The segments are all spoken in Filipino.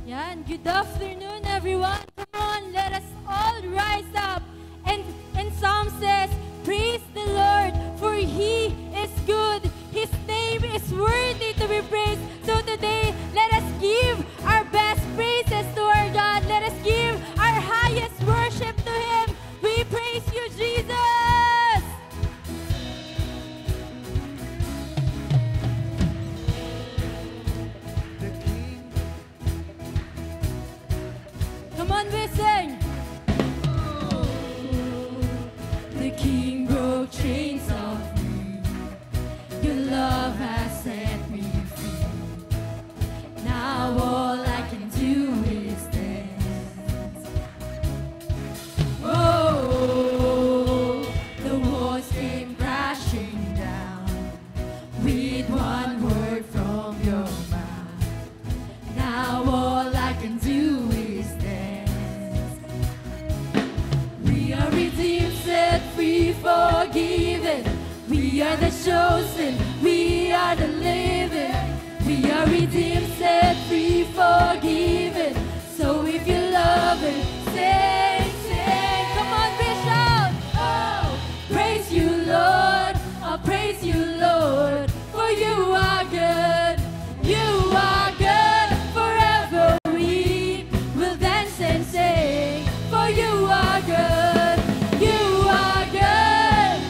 Yan, good afternoon everyone. Come on, let us all rise up. And Psalm says, praise the Lord, for He is good. His name is worthy to be praised. So today, let us give our best praises to our God. Let us give our highest worship to Him. We praise you, Jesus. Come on, we sing. The King broke chains of me. Your love has set me free. Now all I can do is dance. Oh, the walls came crashing down with one word from your mouth. Now all I can do is dance. We are redeemed, set free, forgiven. We are the chosen, we are the living. We are redeemed, set free, forgiven. So if you love it, sing, sing. Come on, we shout. Oh, praise you, Lord. Oh, praise you, Lord. For you are good. You are good. Forever we will dance and sing. For you are good. You are good.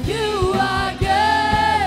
You are good.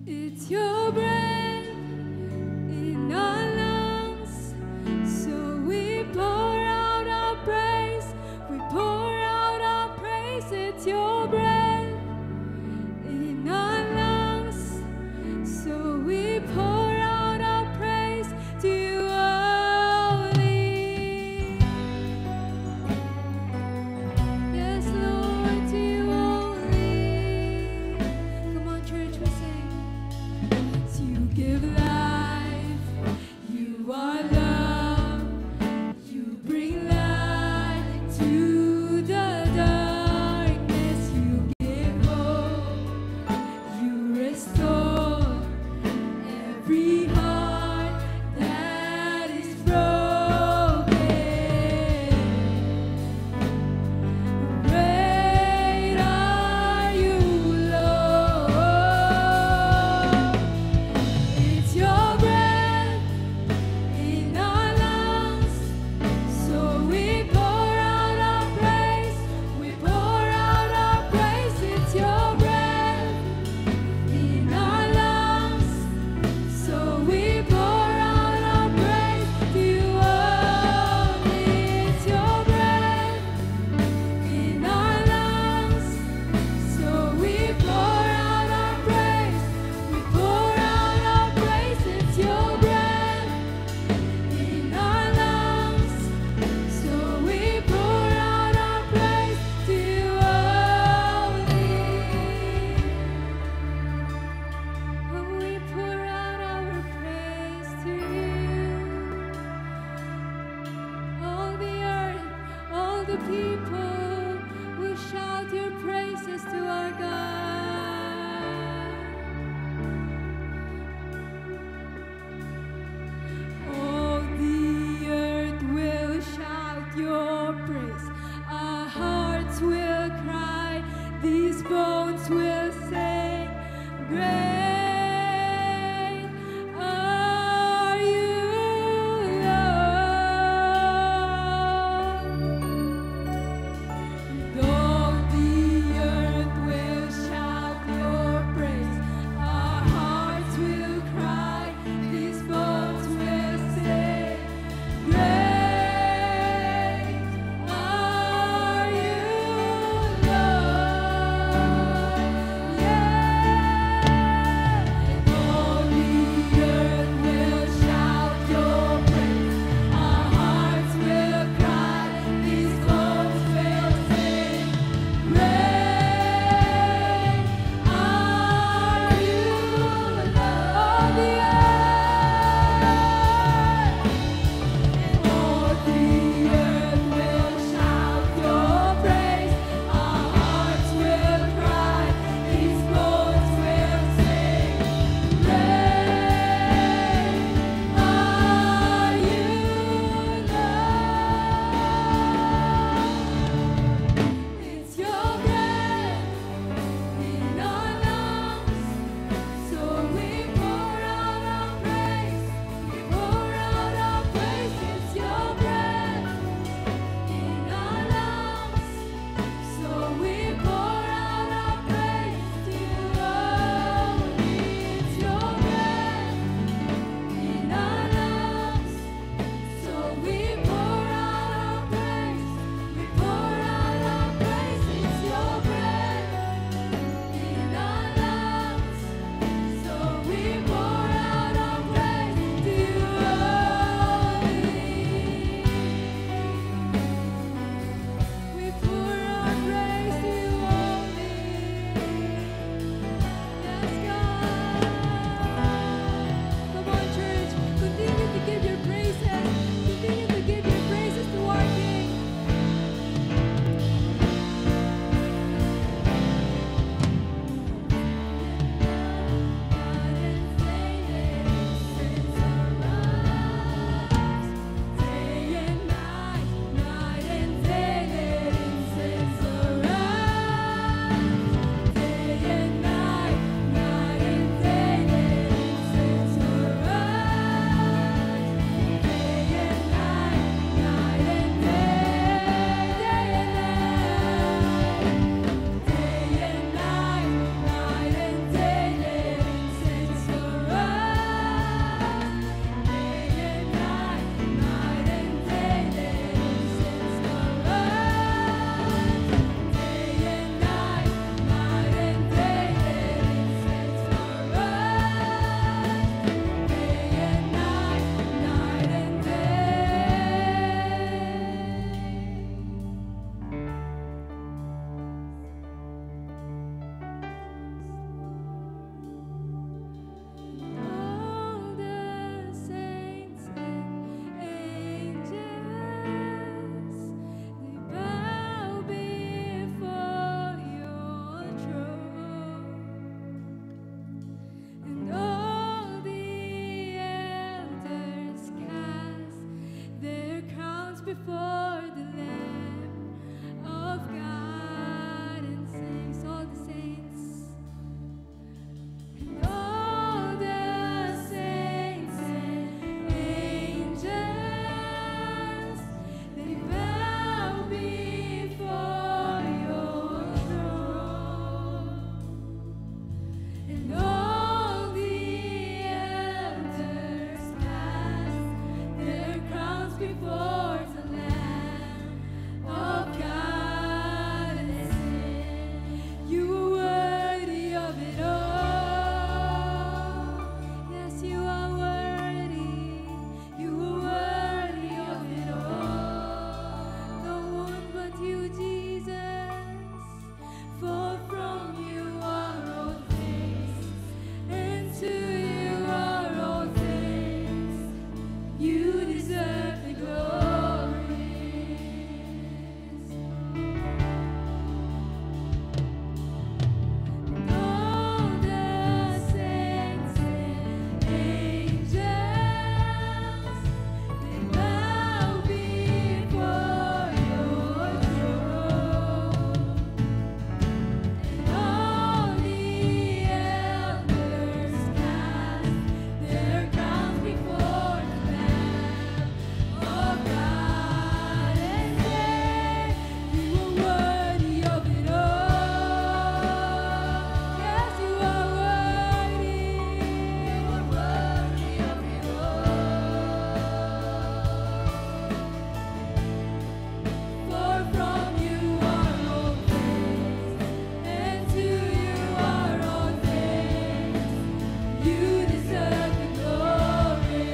It's your breath in our lungs, so we pour out our praise. We pour out our praise. It's your breath in our lungs, so we pour out our praise to you only. Yes, Lord, to you only. Come on, church, we sing. To you before the Lamb of God and sings all the saints. And all the saints and angels, they bow before your throne. And all the elders cast their crowns before the Lamb of God and sing, you are worthy of it all. Yes, you are worthy. You are worthy of it all. No one but you, Jesus. For from you are all things, and to you are all things. You deserve the glories. And all the saints and angels, they bow before your throne. And all the elders cast their crowns before the Lamb of God and say, you are worthy of it all. Yes, you are worthy. You are worthy of it all. For from you are all things, and to you are all things. You deserve the glory.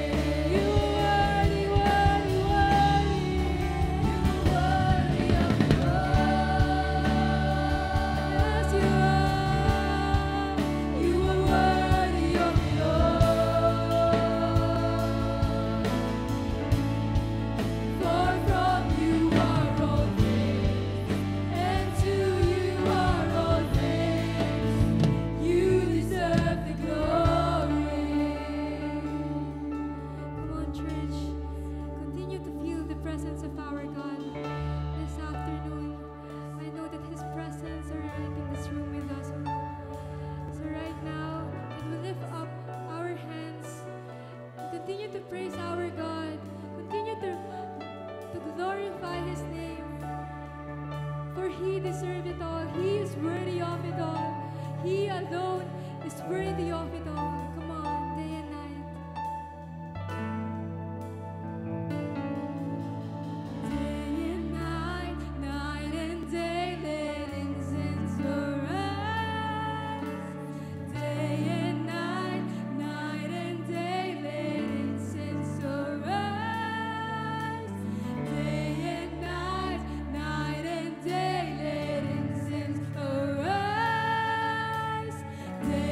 You are worthy, worthy, worthy. You are worthy of it all. Yes, you are. You are worthy of it all. For from you are all things, and to you are all things. You deserve the glory. Come on, church. Continue to feel the presence of our God this afternoon. I know that His presence are right in this room with us. So right now, can we lift up our hands and continue to praise our God. Continue to glorify His name. For He deserves it all. He is worthy of it all. He alone is worthy of it all. Come on, day and night. Day and night, night and day, let incense arise. Day and night, night and day, let incense arise. Day and night, night and day, let incense arise. Day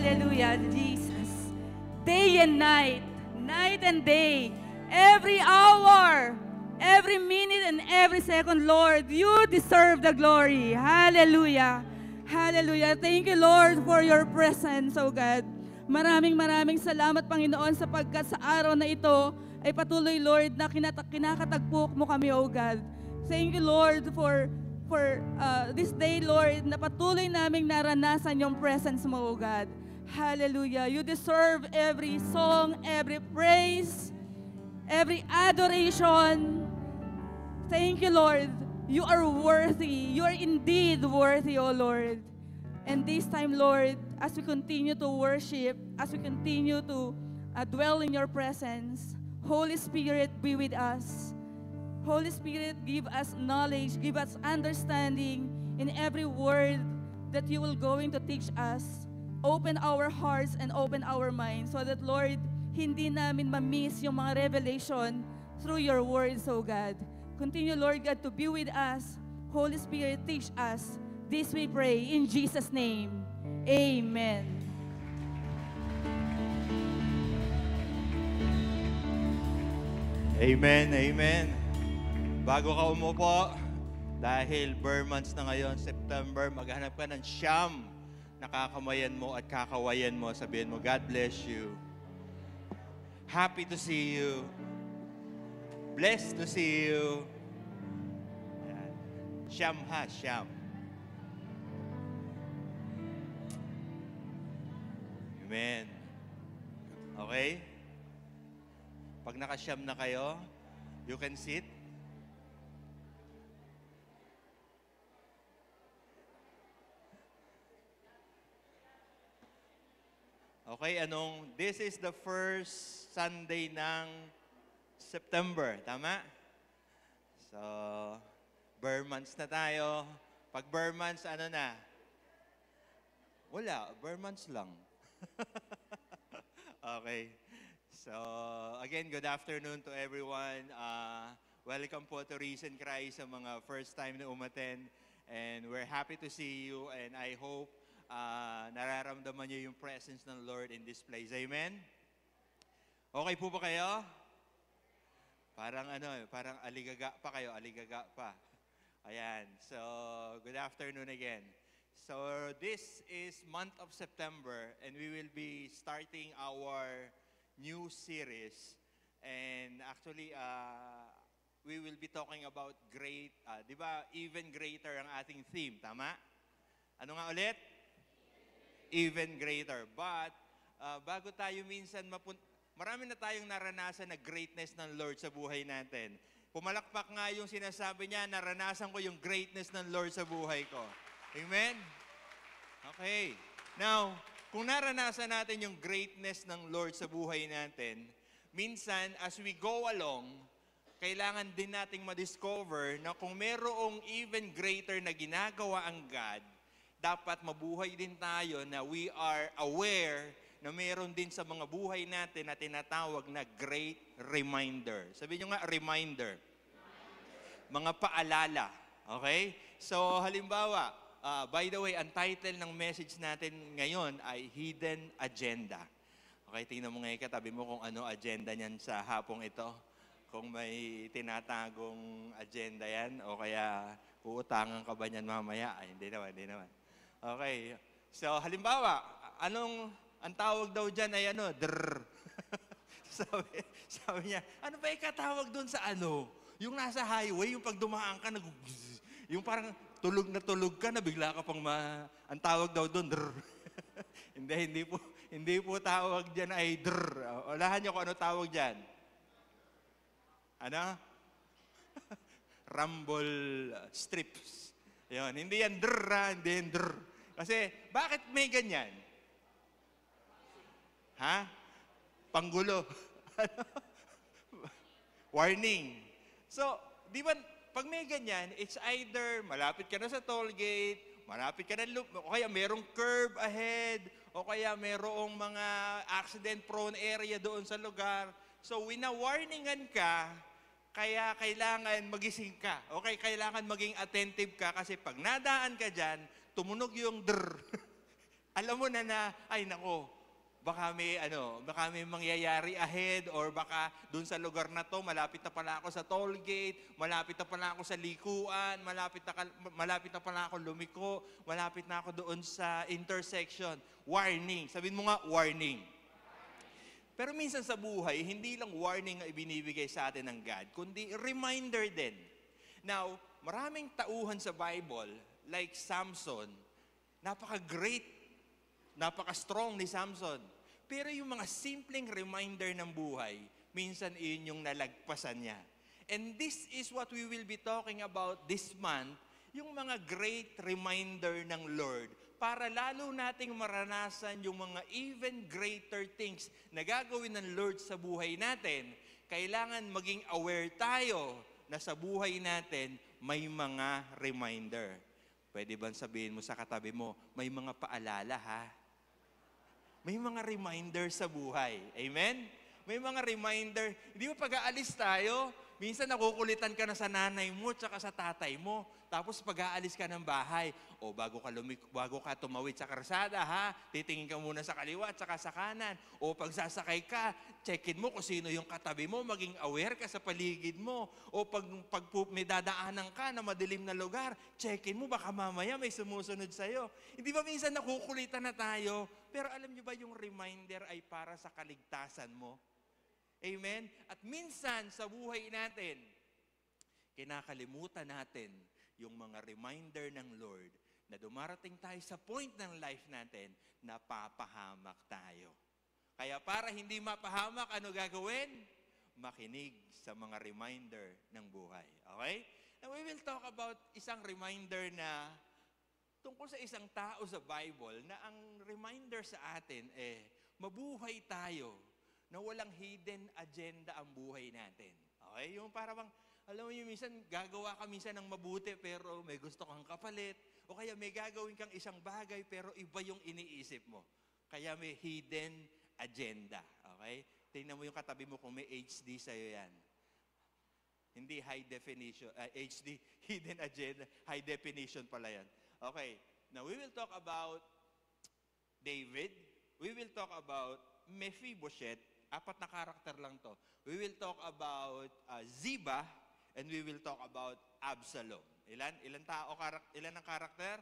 Hallelujah, Jesus. Day and night, night and day, every hour, every minute and every second, Lord, you deserve the glory. Hallelujah. Hallelujah. Thank you, Lord, for your presence, oh God. Maraming salamat, Panginoon, sapagkat sa araw na ito ay patuloy, Lord, na kinakatagpo mo kami, oh God. Thank you, Lord, for this day, Lord, na patuloy naming naranasan yung presence mo, oh God. Hallelujah. You deserve every song, every praise, every adoration. Thank you, Lord. You are worthy. You are indeed worthy, O Lord. And this time, Lord, as we continue to worship, as we continue to dwell in your presence, Holy Spirit, be with us. Holy Spirit, give us knowledge, give us understanding in every word that you will going to teach us. Open our hearts and open our minds so that, Lord, hindi namin ma-miss yung mga revelation through your words, O God. Continue, Lord God, to be with us. Holy Spirit, teach us. This we pray in Jesus' name. Amen. Amen, amen. Bago ka umupo, dahil bare months na ngayon, September, maghanap ka ng siyam na kakamayan mo at kakawayan mo. Sabihin mo, God bless you. Happy to see you. Blessed to see you. Yan. Siyam ha, siyam. Amen. Okay? Pag nakasyam na kayo, you can sit. Okay, this is the first Sunday ng September, tama? So, bare months na tayo. Pag bare months, ano na? Wala, bare months lang. Okay. So, again, good afternoon to everyone. Welcome po to Risen Christ sa mga first time na umattend. And we're happy to see you and I hope nararamdaman niyo yung presence ng Lord in this place. Amen? Okay po ba kayo? Parang aligaga pa kayo, aligaga pa. Ayan. So, good afternoon again. So, this is month of September and we will be starting our new series. And actually, we will be talking about great, di ba, even greater ang ating theme, tama? Ano nga ulit? Even greater. But, bago tayo minsan marami na tayong naranasan na greatness ng Lord sa buhay natin. Pumalakpak nga yung sinasabi niya, naranasan ko yung greatness ng Lord sa buhay ko. Amen? Okay. Now, kung naranasan natin yung greatness ng Lord sa buhay natin, minsan, as we go along, kailangan din nating ma-discover na kung merong even greater na ginagawa ang God, dapat mabuhay din tayo na we are aware na meron din sa mga buhay natin na tinatawag na great reminder. Sabihin nyo nga, reminder. Mga paalala. Okay? So, halimbawa, by the way, ang title ng message natin ngayon ay Hidden Agenda. Okay, tingnan mo ngayon katabi mo kung ano agenda niyan sa hapong ito. Kung may tinatagong agenda yan o kaya uutangan ka ba niyan mamaya? Ay, hindi naman. Okay. So, halimbawa, ang tawag daw dyan ay drrr. sabi niya, ano ba ikatawag doon sa yung nasa highway, yung pag dumaan ka, yung parang tulog na tulog ka na bigla ka pang ang tawag daw doon, drrr. hindi po tawag dyan ay drrr. Olahan niyo kung ano tawag dyan. Ano? Rumble strips. Yun, hindi yan drrr, hindi yan drrr. Kasi, bakit may ganyan? Ha? Panggulo. Warning. So, di ba, pag may ganyan, it's either malapit ka na sa toll gate, malapit ka na, o kaya merong curb ahead, o kaya merong mga accident-prone area doon sa lugar. So, wina-warningan ka, kaya kailangan magising ka. Okay, kailangan maging attentive ka kasi pag nadaan ka dyan, tumunog yung drrr. Alam mo na, ay nako, baka may mangyayari ahead or baka dun sa lugar na to, malapit na pala ako sa toll gate, malapit na pala ako sa likuan, malapit na pala ako lumiko, malapit na ako doon sa intersection. Warning. Sabihin mo nga, warning. Pero minsan sa buhay, hindi lang warning ang ibinibigay sa atin ng God, kundi reminder din. Now, maraming tauhan sa Bible, like Samson, napaka-great, napaka-strong ni Samson. Pero yung mga simpleng reminder ng buhay, minsan iyon yung nalagpasan niya. And this is what we will be talking about this month, yung mga great reminder ng Lord, para lalo nating maranasan yung mga even greater things na gagawin ng Lord sa buhay natin. Kailangan maging aware tayo na sa buhay natin may mga reminder. Pwede bang sabihin mo sa katabi mo, may mga paalala ha? May mga reminder sa buhay. Amen? May mga reminder. Hindi ba pag-aalis tayo, minsan nakukulitan ka na sa nanay mo tsaka sa tatay mo. Tapos pag-aalis ka ng bahay, o bago ka tumawid sa karsada, ha? Titingin ka muna sa kaliwa tsaka sa kanan. O pag sasakay ka, checkin mo kung sino yung katabi mo, maging aware ka sa paligid mo. O pag may dadaanan ka na madilim na lugar, checkin mo, baka mamaya may sumusunod sa'yo. Hindi ba minsan nakukulitan na tayo? Pero alam niyo ba yung reminder ay para sa kaligtasan mo? Amen? At minsan sa buhay natin, kinakalimutan natin yung mga reminder ng Lord na dumarating tayo sa point ng life natin na papahamak tayo. Kaya para hindi mapahamak, ano gagawin? Makinig sa mga reminder ng buhay. Okay? Now we will talk about isang reminder na tungkol sa isang tao sa Bible na ang reminder sa atin mabuhay tayo na walang hidden agenda ang buhay natin. Okay? Yung para bang, alam mo yung minsan, gagawa ka minsan ng mabuti pero may gusto kang kapalit. O kaya may gagawin kang isang bagay pero iba yung iniisip mo. Kaya may hidden agenda. Okay? Tingnan mo yung katabi mo kung may HD sa'yo yan. Hindi high definition, HD, hidden agenda, high definition pala yan. Okay, now we will talk about David. We will talk about Mephibosheth. 4 na karakter lang to. We will talk about Ziba, and we will talk about Absalom. Ilan ang karakter?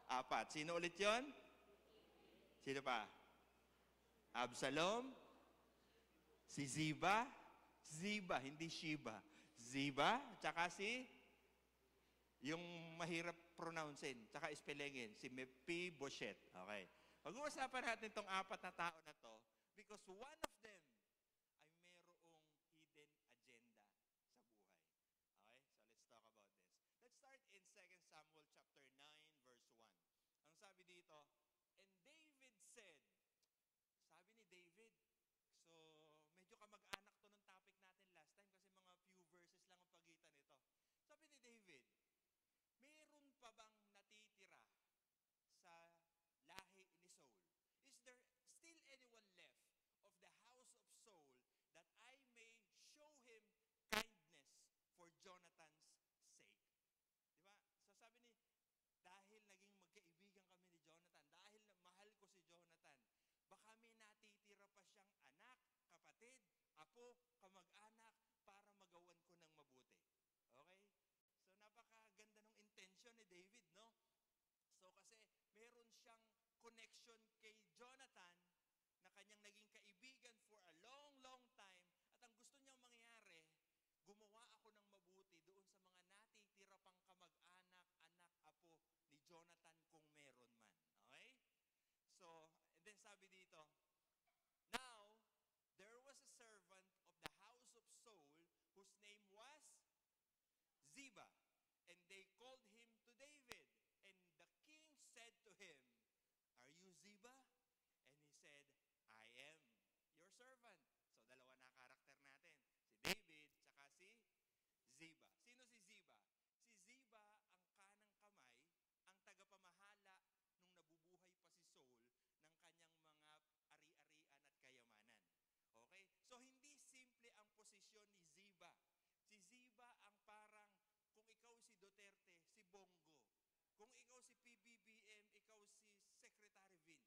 4. Sino ulit yon? Sino pa? Absalom, si Ziba, hindi Shiba. Ziba, tsaka yung mahirap pronouncein, tsaka spellingin, si Mephibosheth. Okay. Pag-uusapan natin itong 4 na tao na to because one of them ay merong hidden agenda sa buhay. Okay? So let's talk about this. Let's start in 2 Samuel chapter 9 verse 1. Ang sabi dito, and David said, sabi ni David, so medyo kamag-anak to ng topic natin last time kasi mga few verses lang ang pagitan nito. Sabi ni David, meron pa bang natitira sa lahi ni Saul? Is there still anyone left of the house of Saul that I may show him kindness for Jonathan's sake? Diba? So sabi ni, dahil naging magkaibigan kami ni Jonathan, dahil mahal ko si Jonathan, baka may natitira pa siyang anak, kapatid, apo, kamag-anak, para magawan ko ng mabuti. Okay? So napakaganda ng intention ni David, no? So kasi meron siyang connection kay Jonathan na kanyang naging kaibigan for a long, long time. At ang gusto niyang mangyari, gumawa ako ng mabuti doon sa mga natitira pang kamag-anak, anak, apo ni Jonathan kung meron man. Okay? So, and then sabi dito, now, there was a servant of the house of Saul whose name was Ziba. And they called him to David. And the king said to him, are you Ziba? And he said, I am your servant. So, dalawa na karakter natin. Si David, tsaka si Ziba. Sino si Ziba? Si Ziba, ang kanang kamay, ang tagapamahala nung nabubuhay pa si Saul ng kanyang mga ari-arian at kayamanan. Okay? So, hindi simple ang posisyon ni Ziba. Si Ziba ang parang, kung ikaw si Duterte, si Bongo. Kung ikaw si PBBM, ikaw si Secretary Vince.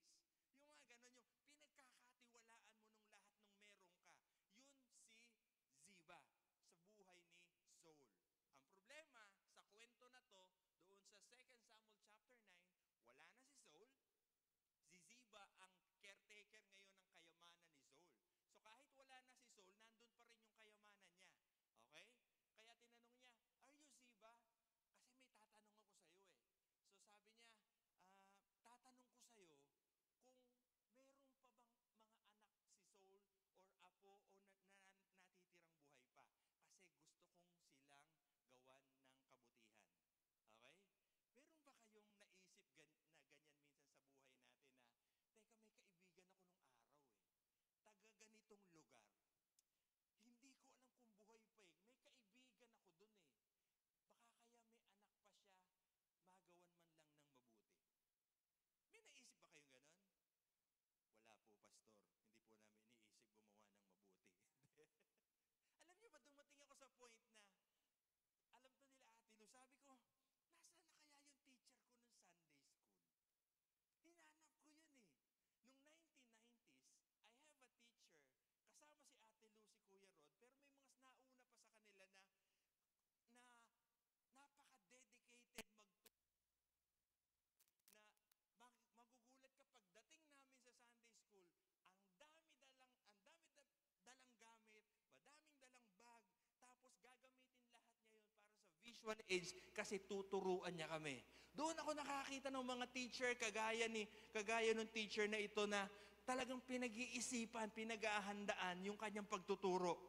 spiritual age kasi tuturuan niya kami. Doon ako nakakita ng mga teacher, kagaya ng teacher na ito na talagang pinag-iisipan, pinag-ahandaan yung kanyang pagtuturo.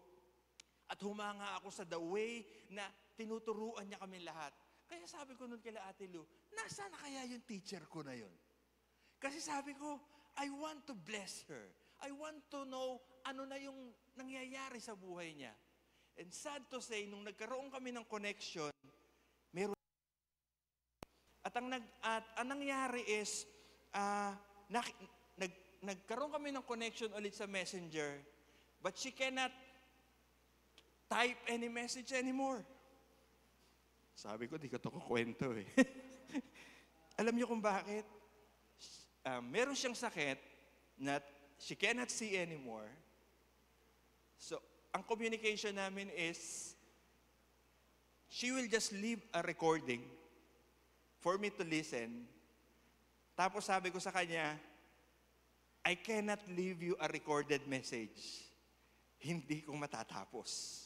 At humanga ako sa the way na tinuturuan niya kami lahat. Kaya sabi ko nun kila Ate Lou, nasaan na kaya yung teacher ko na yun? Kasi sabi ko, I want to bless her. I want to know ano na yung nangyayari sa buhay niya. And sad to say, nung nagkaroon kami ng connection, meron. At ang nangyari is, nagkaroon kami ng connection ulit sa Messenger, but she cannot type any message anymore. Sabi ko, di ko ito kukwento eh. Alam niyo kung bakit? Meron siyang sakit na she cannot see anymore. So, ang communication namin is, she will just leave a recording for me to listen. Tapos sabi ko sa kanya, I cannot leave you a recorded message. Hindi ko matatapos.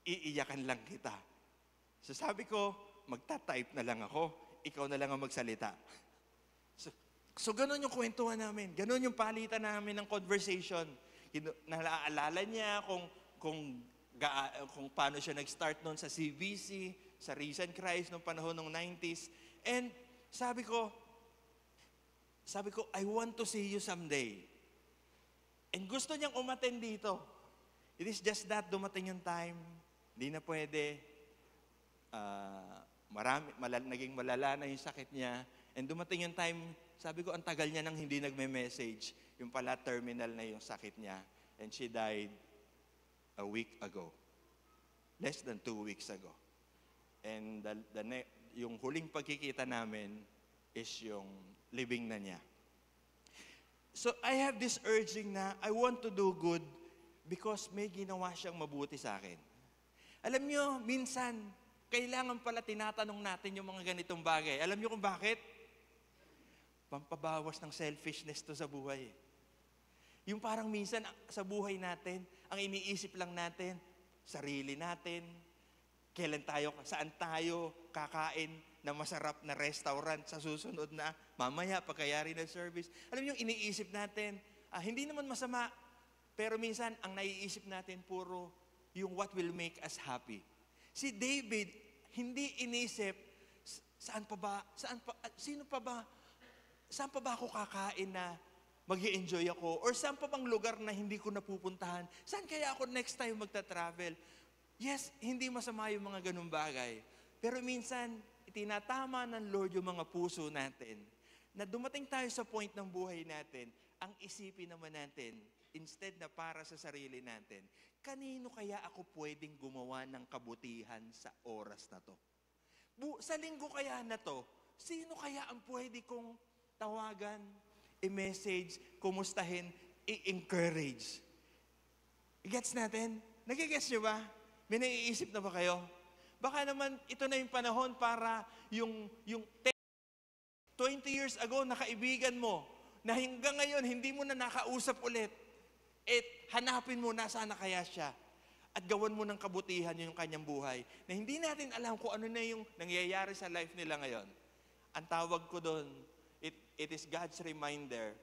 Iiyakan lang kita. So sabi ko, magta-type na lang ako. Ikaw na lang ang magsalita. So ganun yung kwentuhan namin. Ganun yung palitan namin ng conversation. Naalala niya kung paano siya nag-start noon sa CBC, sa Risen Christ noong panahon ng 90s. And sabi ko, I want to see you someday. And gusto niyang umattend dito. It is just that dumating yung time, hindi na pwede. Naging malala na yung sakit niya. And dumating yung time, sabi ko, ang tagal niya nang hindi nagme-message. Yung pala, terminal na yung sakit niya. And she died a week ago. Less than 2 weeks ago. And yung huling pagkikita namin is yung living na niya. So I have this urging na I want to do good because may ginawa siyang mabuti sa akin. Alam niyo, minsan, kailangan pala tinatanong natin yung mga ganitong bagay. Alam niyo kung bakit? Pampabawas ng selfishness to sa buhay. Yung parang minsan sa buhay natin, ang iniisip lang natin, sarili natin, saan tayo kakain na masarap na restaurant sa susunod na mamaya pagkayari ng service. Alam niyo, yung iniisip natin, hindi naman masama, pero minsan ang naiisip natin puro yung what will make us happy. Si David, hindi inisip, saan pa ba ako kakain na mag-i-enjoy ako? Or saan pa bang lugar na hindi ko napupuntahan? Saan kaya ako next time magta-travel? Yes, hindi masama yung mga ganung bagay. Pero minsan, itinatama ng Lord yung mga puso natin na dumating tayo sa point ng buhay natin, ang isipin naman natin, instead na para sa sarili natin, kanino kaya ako pwedeng gumawa ng kabutihan sa oras na to? Sa linggo kaya na to, sino kaya ang pwede kong tawagan, i-message, kumustahin, i-encourage? I-gets natin? Nagigets nyo ba? May naiisip na ba kayo? Baka naman ito na yung panahon para yung 20 years ago na kaibigan mo, na hanggang ngayon hindi mo na nakausap ulit, hanapin mo nasaan na kaya siya. At gawan mo ng kabutihan yung kanyang buhay. Na hindi natin alam kung ano na yung nangyayari sa life nila ngayon. Ang tawag ko doon, it is God's reminder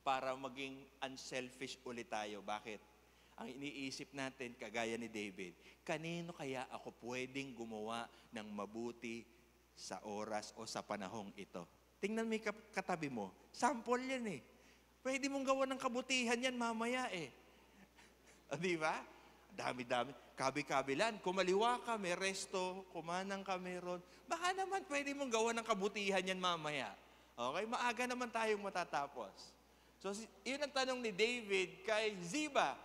para maging unselfish ulit tayo. Bakit? Ang iniisip natin, kagaya ni David, kanino kaya ako pwedeng gumawa ng mabuti sa oras o sa panahong ito? Tingnan mo yung katabi mo. Sample yan eh. Pwede mong gawa ng kabutihan yan mamaya eh. Di ba? Dami-dami. Kabi-kabilan. Kumaliwa ka, may resto. Kumanang ka, meron. Baka naman pwede mong gawa ng kabutihan yan mamaya. Okay? Maaga naman tayong matatapos. So, yun ang tanong ni David kay Ziba.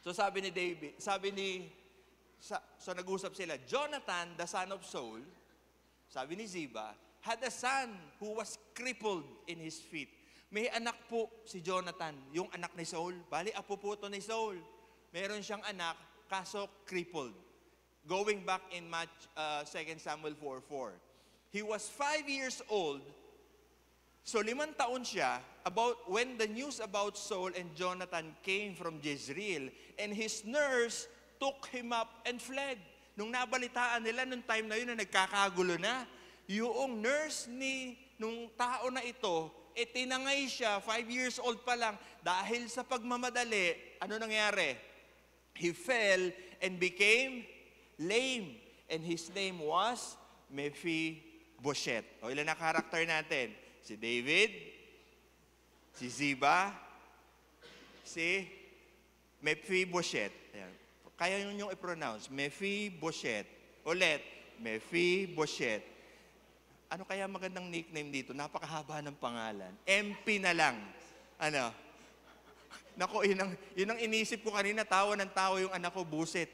So sabi ni David, so nag-usap sila, Jonathan, the son of Saul, sabi ni Ziba, had a son who was crippled in his feet. May anak po si Jonathan, yung anak ni Saul. Bali, apo po to ni Saul. Meron siyang anak, kaso crippled. Going back in 2 Samuel 4:4. He was 5 years old. So 5 taon siya when the news about Saul and Jonathan came from Jezreel, and his nurse took him up and fled. nung nabalitaan nila nung time na yun na nagkakagulo na, yung nurse nung tao na ito, tinangay siya, 5 years old pa lang, dahil sa pagmamadali, ano nangyari? He fell and became lame. And his name was Mephibosheth. O ilan na karakter natin? Si David, si Ziba, si Mephibosheth. Ayan. Kaya yun yung i-pronounce. Mephibosheth. Ulit. Mephibosheth. Ano kaya magandang nickname dito? Napakahaba ng pangalan. MP na lang. Ano? Naku, yun ang inisip ko kanina. Tawa ng tawa yung anak ko, Buset.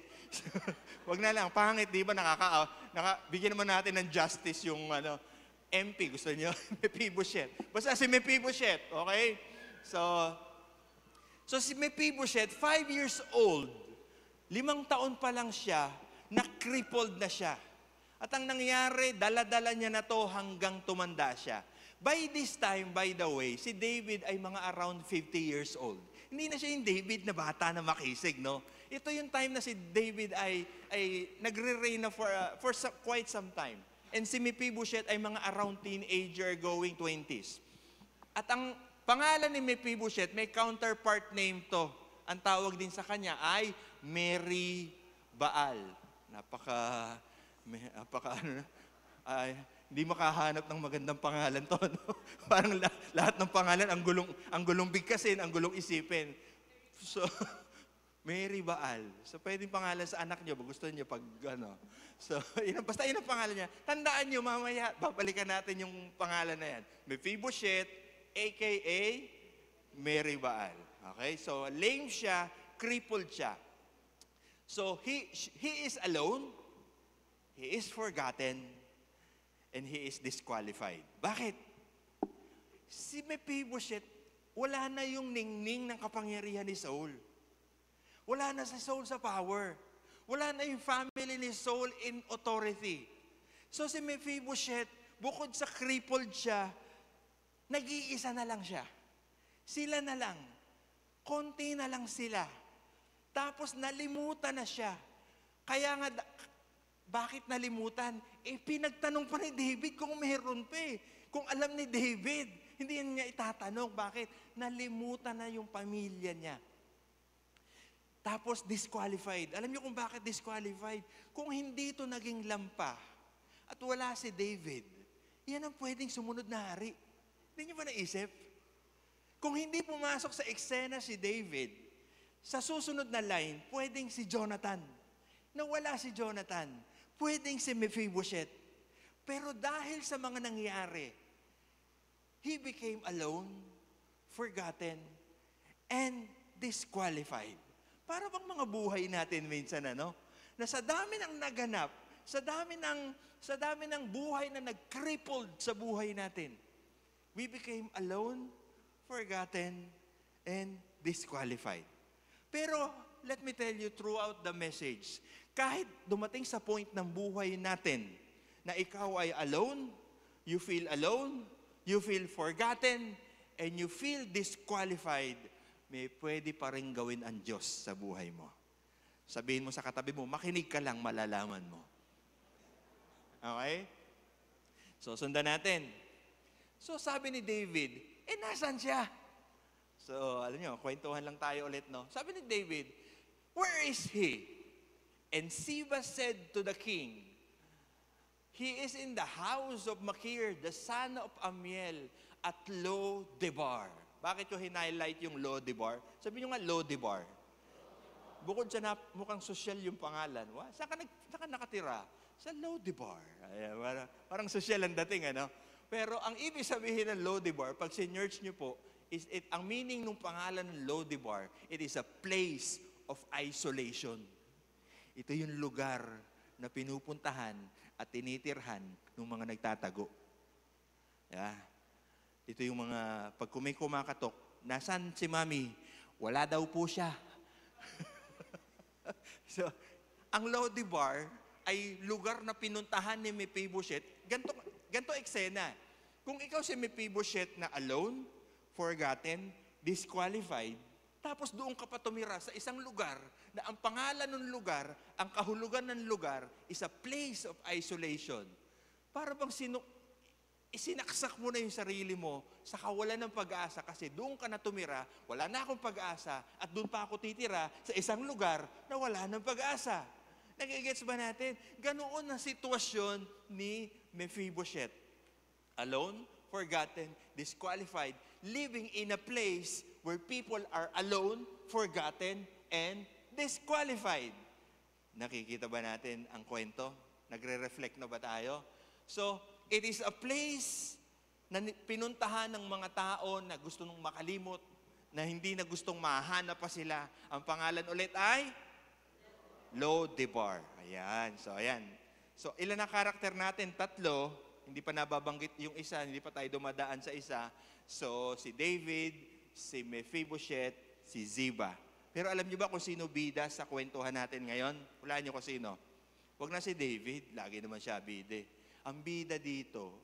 Wag na lang. Pangit, di ba? Bigyan naman natin ng justice yung MP. Gusto niyo? Mephibosheth. Basta si Mephibosheth. Okay? So si Mephibosheth, 5 years old, 5 taon pa lang siya, na-crippled na siya. At ang nangyari, dala-dala niya na to hanggang tumanda siya. By this time, by the way, si David ay mga around 50 years old. Hindi na siya yung David na bata na makisig, no? Ito yung time na si David ay nagre-reign na for quite some time. And si Mephibosheth ay mga around teenager going 20s. At ang pangalan ni Mephibosheth, may counterpart name to. Ang tawag din sa kanya ay Mary Baal. Hindi makahanap ng magandang pangalan to. No? Parang lahat ng pangalan, ang gulong bigkasin, ang gulong isipin. So, Mary Baal. So, pwedeng pangalan sa anak niyo, gusto niyo pag So, basta yun ang pangalan niya. Tandaan niyo, mamaya, babalikan natin yung pangalan na yan. Mephibosheth, a.k.a. Mary Baal. Okay? So, lame siya, crippled siya. So, he is alone, he is forgotten, and he is disqualified. Bakit? Si Mephibosheth, wala na yung ningning ng kapangyarihan ni Saul. Wala na si Saul sa power. Wala na yung family ni Saul in authority. So si Mephibosheth, bukod sa crippled siya, nag-iisa na lang siya. Sila na lang. Konti na lang sila. Tapos nalimutan na siya. Kaya nga, bakit nalimutan? Pinagtanong pa ni David kung meron pa eh. Kung alam ni David, hindi niya itatanong. Bakit? Nalimutan na yung pamilya niya. Tapos disqualified. Alam niyo kung bakit disqualified? Kung hindi ito naging lampa at wala si David, yan ang pwedeng sumunod na hari. Hindi niyo ba naisip? Kung hindi pumasok sa eksena si David, sa susunod na line, pwedeng si Jonathan. Nawala si Jonathan, pwedeng si Mephibosheth. Pero dahil sa mga nangyari, he became alone, forgotten, and disqualified. Para bang mga buhay natin minsan, na sa dami ng naganap, sa dami ng buhay na nag-crippled sa buhay natin, we became alone, forgotten, and disqualified. Pero, let me tell you throughout the message, kahit dumating sa point ng buhay natin na ikaw ay alone, you feel forgotten, and you feel disqualified, may pwede pa rin gawin ang Diyos sa buhay mo. Sabihin mo sa katabi mo, makinig ka lang, malalaman mo. Okay? So, sundan natin. So, sabi ni David, nasan siya? So, alam nyo, kwentuhan lang tayo ulit, no? Sabi ni David, where is he? And Ziba said to the king, he is in the house of Machir, the son of Amiel, at Lo-debar. Bakit ko highlight yung Lo-debar? Sabi nyo nga, Lo-debar. Bukod sa mukhang social yung pangalan, saan ka nakatira? Sa Lo-debar. Parang social ang dating, Pero ang ibig sabihin ng Lo-debar, pag sinearch nyo po, ang meaning ng pangalan ng Lo-debar, it is a place of isolation. Ito yung lugar na pinupuntahan at tinitirhan ng mga nagtatago. Yeah. Ito yung mga, pag may kumakatok, nasaan si Mami? Wala daw po siya. So, ang Lo-debar ay lugar na pinuntahan ni Mephibosheth. Ganto eksena. Kung ikaw si Mephibosheth na alone, forgotten, disqualified, Tapos doon ka pa tumira sa isang lugar na ang pangalan ng lugar, ang kahulugan ng lugar is a place of isolation. Para bang isinaksak mo na yung sarili mo sa kawalan ng pag-asa kasi doon ka na tumira, wala na akong pag-asa at doon pa ako titira sa isang lugar na wala ng pag-asa. Nagigets ba natin? Ganoon ang sitwasyon ni Mephibosheth. Alone, forgotten, disqualified, living in a place where people are alone, forgotten, and disqualified. Nakikita ba natin ang kwento? Nagre-reflect na ba tayo? So, it is a place na pinuntahan ng mga tao na gusto nung makalimot, na hindi na gustong mahanap pa sila. Ang pangalan ulit ay Lo-debar. Ayan. So, ilan na karakter natin? 3. Hindi pa nababanggit yung isa, hindi pa tayo dumadaan sa isa. So, si David, si Mephibosheth, si Ziba. Pero alam niyo ba kung sino bida sa kwentuhan natin ngayon? Hulaan niyo kung sino. Huwag na si David, lagi naman siya bida. Ang bida dito,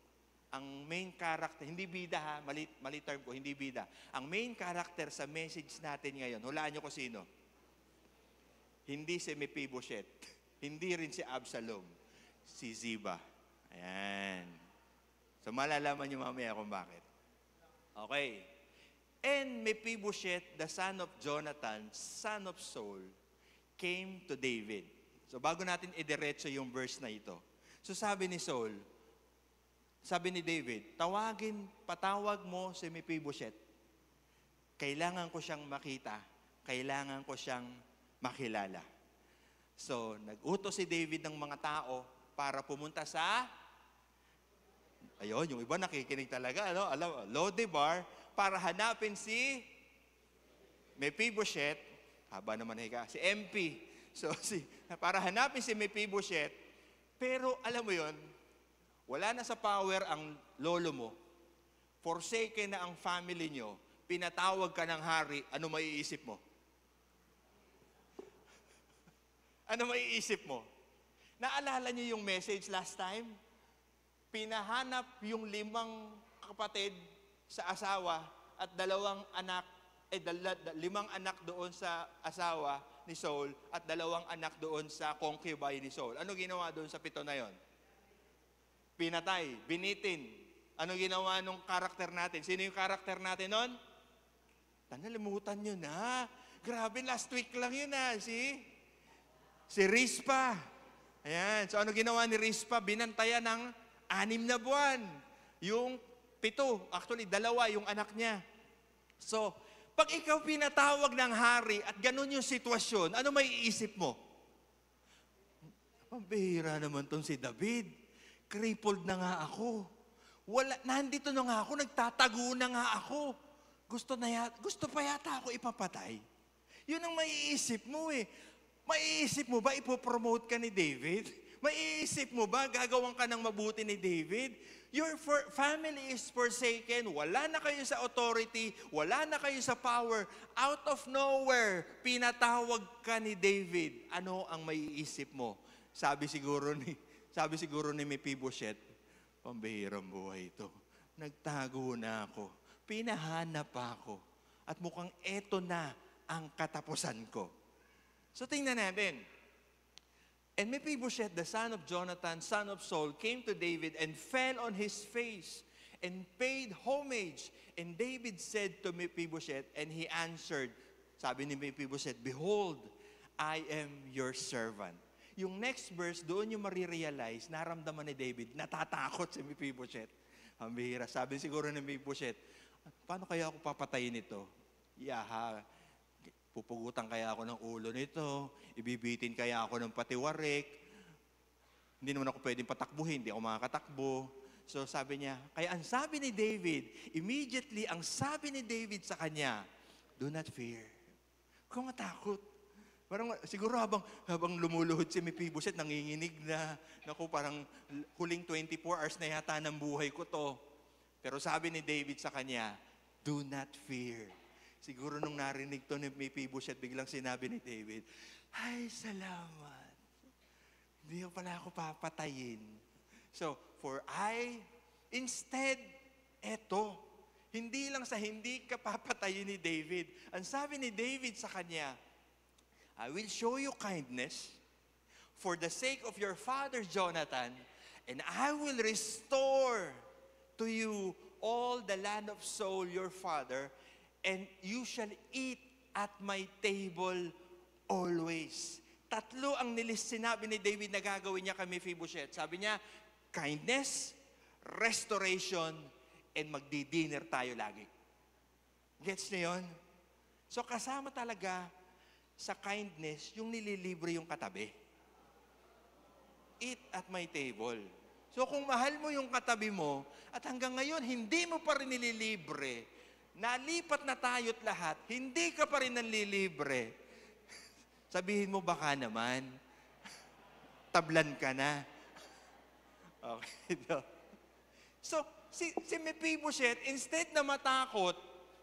ang main character, hindi bida ha, mali term ko, hindi bida. Ang main character sa message natin ngayon, hulaan niyo kung sino. Hindi si Mephibosheth, hindi rin si Absalom, si Ziba. Ayan. So malalaman niyo mamaya kung bakit. Okay. And Mephibosheth, the son of Jonathan, son of Saul, came to David. So bago natin idiretso yung verse na ito. So sabi ni Saul, sabi ni David, patawag mo si Mephibosheth. Kailangan ko siyang makita. Kailangan ko siyang makilala. So nag-utos si David ng mga tao para pumunta sa, ayun, yung iba nakikinig talaga, ano? Alam, Lo-debar, para hanapin si Mephibosheth, haba naman higa, si MP. So, para hanapin si Mephibosheth, pero alam mo yon, wala na sa power ang lolo mo, forsaken na ang family nyo, pinatawag ka ng hari, ano maiisip mo? Ano maiisip mo? Naalala niyo yung message last time? Pinahanap yung 5 kapatid sa asawa at 2 anak, 5 anak doon sa asawa ni Saul at 2 anak doon sa concubine ni Saul. Ano ginawa doon sa 7 na yon? Pinatay, binitin. Ano ginawa nung karakter natin? Sino yung karakter natin nun? Nalimutan nyo na. Grabe, last week lang yun na. Si Rizpa. Ayan. So ano ginawa ni Rizpa? Binantayan ng 6 na buwan. Yung 7, actually 2 yung anak niya. So, pag ikaw pinatawag ng hari at ganun yung sitwasyon, ano may iisip mo? Pambihira naman tong si David. Crippled na nga ako. Nandito na nga ako, nagtatago na nga ako. Gusto pa yata ako ipapatay. Yun ang maiisip mo eh. Maiisip mo ba ipopromote ka ni David? Maiisip mo ba gagawan ka ng mabuti ni David? Your family is forsaken. Wala na kayo sa authority. Wala na kayo sa power. Out of nowhere, pinatawag ka ni David. Ano ang maiisip mo? Sabi siguro ni Mephibosheth, pambihirang buhay ito. Nagtago na ako. Pinahanap ako. At mukhang eto na ang katapusan ko. So tingnan natin. And Mephibosheth, the son of Jonathan, son of Saul, came to David and fell on his face and paid homage. And David said to Mephibosheth, and he answered, sabi ni Mephibosheth, behold, I am your servant. Yung next verse, doon yung marirealize, naramdaman ni David, natatakot si Mephibosheth. Ang bihira. Sabi siguro ni Mephibosheth, paano kaya ako papatayin ito? Yaha, pupugutan kaya ako ng ulo nito, ibibitin kaya ako ng patiwarik, hindi naman ako pwedeng patakbuhin, hindi ako makakatakbo. So sabi niya, kaya ang sabi ni David, immediately ang sabi ni David sa kanya, do not fear. Huwag matakot. Parang siguro habang lumuluhod si Mephibosheth, nanginginig na, naku, parang huling 24 hours na yata ng buhay ko to. Pero sabi ni David sa kanya, do not fear. Siguro nung narinig to ni Mephibosheth, biglang sinabi ni David, ay, salamat. Hindi pala ako papatayin. So, instead, eto, Hindi lang sa hindi ka papatayin ni David. Ang sabi ni David sa kanya, I will show you kindness for the sake of your father Jonathan, and I will restore to you all the land of Saul your father, and you shall eat at my table always. Tatlo ang sinabi ni David na gagawin niya kay Mephibosheth. Sabi niya, kindness, restoration, and magdi-dinner tayo lagi. Gets niyo yun? So kasama talaga sa kindness yung nililibre yung katabi. Eat at my table. So kung mahal mo yung katabi mo, at hanggang ngayon hindi mo pa rin nililibre, nalipat na tayo't lahat, hindi ka pa rin nanlilibre, sabihin mo baka naman, tablan ka na. Okay. So, si Mephibosheth, instead na matakot,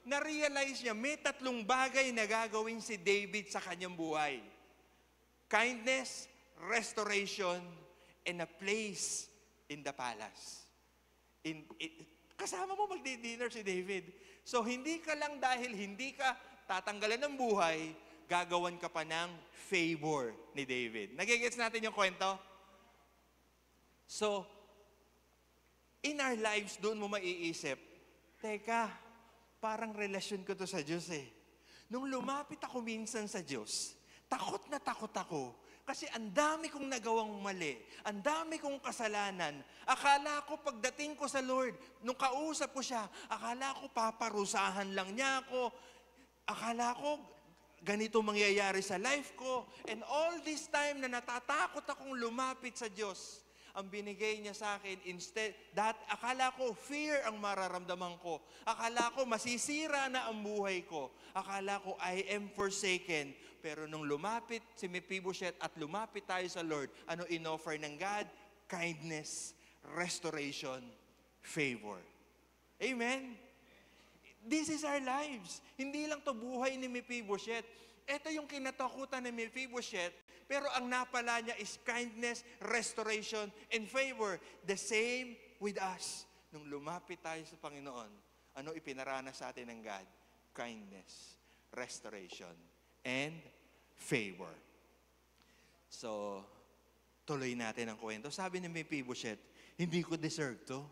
na-realize niya may tatlong bagay na gagawin si David sa kanyang buhay. Kindness, restoration, and a place in the palace. Kasama mo magdi-dinner si David. So, hindi ka lang dahil hindi ka tatanggalan ng buhay, gagawan ka pa ng favor ni David. Nagigets natin yung kwento? So, in our lives, doon mo maiisip, teka, parang relasyon ko to sa Diyos eh. Nung lumapit ako minsan sa Diyos, takot na takot ako. Kasi ang dami kong nagawang mali, ang dami kong kasalanan. Akala ko pagdating ko sa Lord, nung kausap ko siya, akala ko paparusahan lang niya ako. Akala ko ganito mangyayari sa life ko. And all this time na natatakot akong lumapit sa Diyos, ang binigay niya sa akin, instead, akala ko fear ang mararamdaman ko. Akala ko masisira na ang buhay ko. Akala ko I am forsaken. Pero nung lumapit si Mephibosheth at lumapit tayo sa Lord, ano in-offer ng God? Kindness, restoration, favor. Amen? This is our lives. Hindi lang to buhay ni Mephibosheth. Ito yung kinatakutan ni Mephibosheth, pero ang napala niya is kindness, restoration, and favor. The same with us. Nung lumapit tayo sa Panginoon, ano ipinaranas sa atin ng God? Kindness, restoration, and favor. So, tuloy natin ang kwento. Sabi ni Mephibosheth, hindi ko deserve to.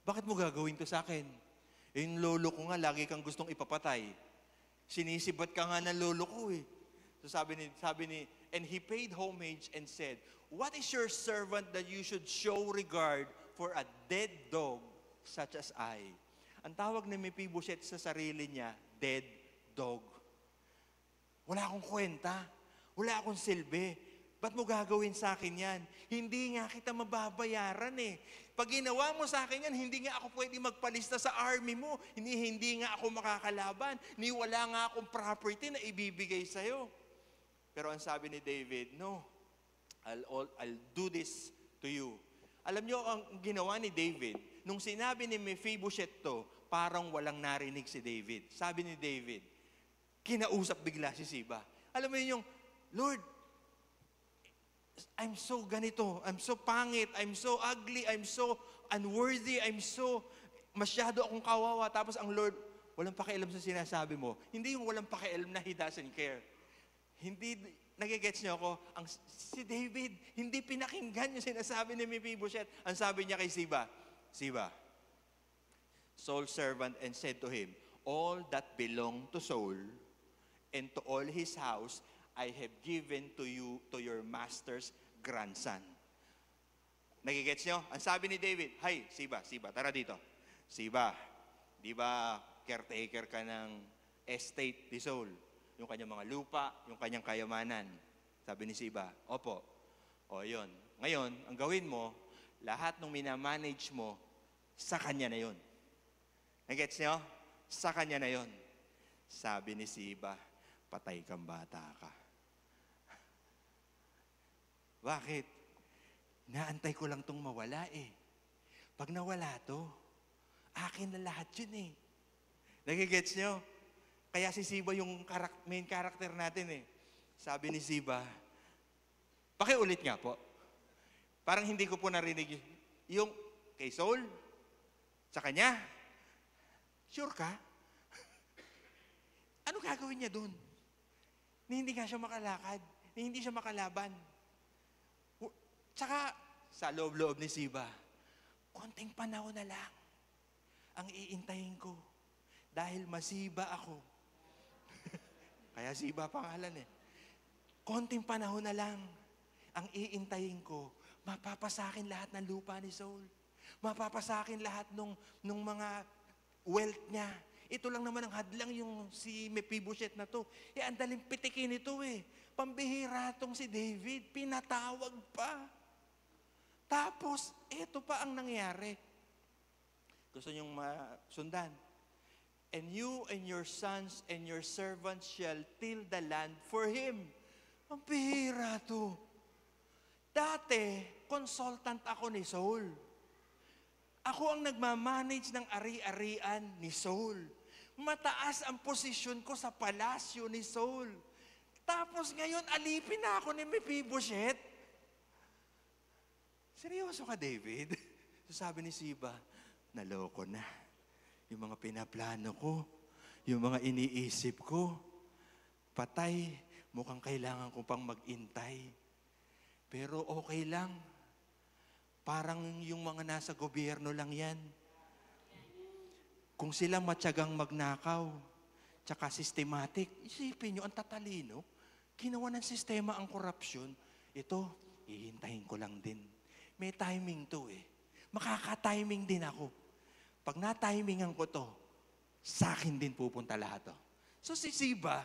Bakit mo gagawin to sa akin? Yung lolo ko nga, lagi kang gustong ipapatay. Sinisibat ka nga ng lolo ko eh. So sabi ni, and he paid homage and said, what is your servant that you should show regard for a dead dog such as I? Ang tawag ni Mephibosheth sa sarili niya, dead dog. Wala akong kwenta. Wala akong silbi. Ba't mo gagawin sa akin yan? Hindi nga kita mababayaran eh. Pag ginawa mo sa akin yan, hindi nga ako pwede magpalista sa army mo. Hindi nga ako makakalaban. Wala nga akong property na ibibigay sa'yo. Pero ang sabi ni David, no, I'll do this to you. Alam niyo, ang ginawa ni David, nung sinabi ni Mephibosheth to, parang walang narinig si David. Sabi ni David, kinausap bigla si Siba. Alam mo yun yung, Lord, I'm so ganito, I'm so pangit, I'm so ugly, I'm so unworthy, I'm so, masyado akong kawawa. Tapos ang Lord, walang pakialam sa sinasabi mo. Hindi yung walang pakialam na He doesn't care. Hindi, nagigets niyo ako, si David, hindi pinakinggan yung sinasabi ni Mephibosheth. Ang sabi niya kay Siba, Siba, Saul's servant, and said to him, all that belong to Saul and to all his house, I have given to you, to your master's grandson. Nagigets nyo? Ang sabi ni David, Hay, Siba, tara dito. Siba, di ba caretaker ka ng estate ni Saul? Yung kanyang mga lupa, yung kanyang kayamanan. Sabi ni Siba, opo. O yun. Ngayon, ang gawin mo, lahat ng minamanage mo, sa kanya na yun. Nagigets nyo? Sa kanya na yun. Sabi ni Siba, patay kang bata ka. Bakit? Naantay ko lang tong mawala eh. Pag nawala to, akin na lahat yun eh. Nagigets nyo? Kaya si Siba yung main character natin eh. Sabi ni Siba, pakiulit nga po. Parang hindi ko po narinig yung kay Saul, sa kanya, Sure ka? Ano gagawin niya doon? Ni hindi nga siya makalakad, ni hindi siya makalaban. Tsaka, sa loob-loob ni Siba, konting panahon na lang ang iintayin ko dahil masiba ako. Kaya Siba pangalan eh. Konting panahon na lang ang iintayin ko, mapapasakin lahat ng lupa ni Saul. Mapapasakin lahat nung mga wealth niya. Ito lang naman ang hadlang yung si Mephibosheth na to. Ang daling pitikin ito eh. Pambihira tong si David, pinatawag pa. Tapos, ito pa ang nangyari. Gusto niyong masundan? And you and your sons and your servants shall till the land for him. Ang bihira to. Dati, consultant ako ni Saul. Ako ang nagmamanage ng ari-arian ni Saul. Mataas ang posisyon ko sa palasyo ni Saul. Tapos ngayon, alipin na ako ni Mephibosheth. Seryoso ka, David? So sabi ni Siba, naloko na. Yung mga pinaplano ko, yung mga iniisip ko, patay, mukhang kailangan ko pang mag-intay. Pero okay lang. Parang yung mga nasa gobyerno lang yan. Kung sila matyagang magnakaw, tsaka systematic, isipin nyo, ang tatalino, ginawa ng sistema ang korupsyon, ito, hihintayin ko lang din. May timing to eh. Makaka-timing din ako. Pag na-timingan ko to, sa akin din pupunta lahat to. So si Siba,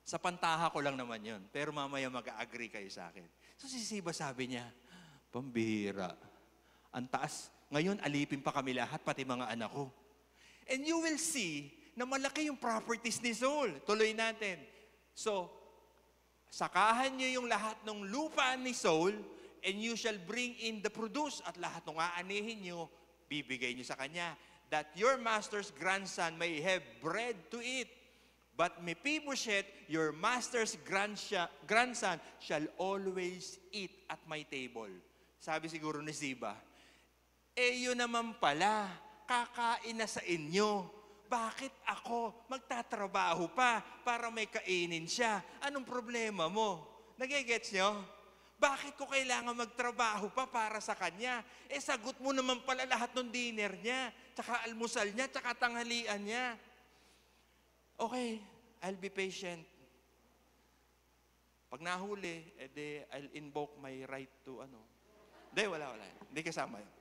sa pantaha ko lang naman yun, pero mamaya mag-agree kayo sa akin. So si Siba sabi niya, pambihira, ang taas, ngayon alipin pa kami lahat, pati mga anak ko. And you will see na malaki yung properties ni Saul. Tuloy natin. So, sakahan niyo yung lahat ng lupa ni Saul, and you shall bring in the produce, at lahat ng aanihin niyo, bibigay niyo sa kanya, that your master's grandson may have bread to eat. But Mephibosheth, your master's grandson, shall always eat at my table. Sabi siguro ni Siba, yun naman pala, kakain na sa inyo. Bakit ako magtatrabaho pa para may kainin siya? Anong problema mo? Nagigets nyo? Bakit ko kailangan magtrabaho pa para sa kanya? Sagot mo naman pala lahat ng dinner niya, tsaka almusal niya, tsaka tanghalian niya. Okay, I'll be patient. Pag nahuli, I'll invoke my right to Hindi, wala. Hindi kasama yun.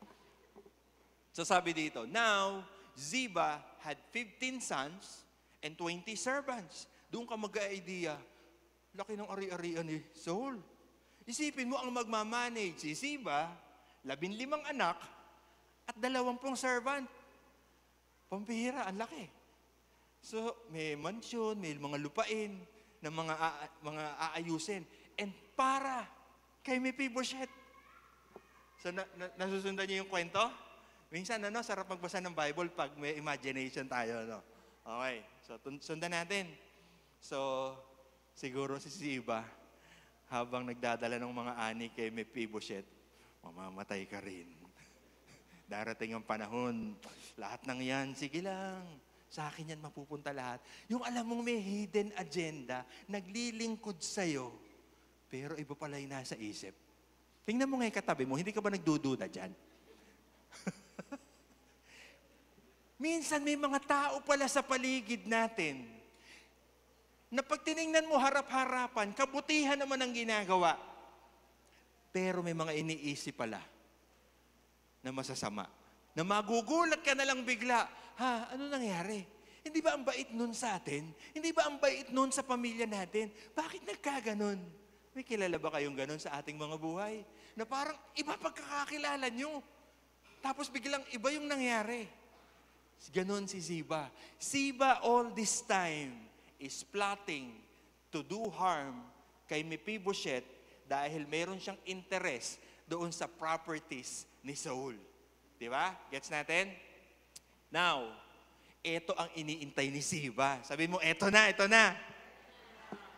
So sabi dito, now, Ziba had 15 sons and 20 servants. Doon ka mag-idea, laki ng ari-arian ni Saul. Isipin mo ang magmamanage si Ziba, 15 anak, at 20 servant. Pambihira, ang laki. So, may mansyon, may mga lupain, na mga aayusin. And para kay Mephibosheth. So, nasusundan niyo yung kwento? Minsan, sarap magbasa ng Bible pag may imagination tayo, Okay, so sundan natin. So, siguro si Siba, habang nagdadala ng mga ani kay Mephibosheth, mamamatay ka rin. Darating ang panahon, lahat ng yan, sige lang, sa akin yan mapupunta lahat. Yung alam mong may hidden agenda, naglilingkod sa'yo, pero iba pala yung nasa isip. Tingnan mo nga yung katabi mo, hindi ka ba nagdududa dyan? Minsan may mga tao pala sa paligid natin na pag tiningnan mo harap-harapan, kabutihan naman ang ginagawa. Pero may mga iniisip pala na masasama. Na magugulat ka na lang bigla, ano nangyari? Hindi ba ang bait nun sa atin? Hindi ba ang bait nun sa pamilya natin? Bakit nagkaganon? May kilala ba kayong ganon sa ating mga buhay? Na parang iba pagkakakilala nyo. Tapos biglang iba yung nangyari. Ganon si Ziba. Ziba all this time is plotting to do harm kay Mephibosheth dahil meron siyang interest doon sa properties ni Saul. Di ba? Gets natin? Now, ito ang iniintay ni Ziba. Sabi mo, ito na.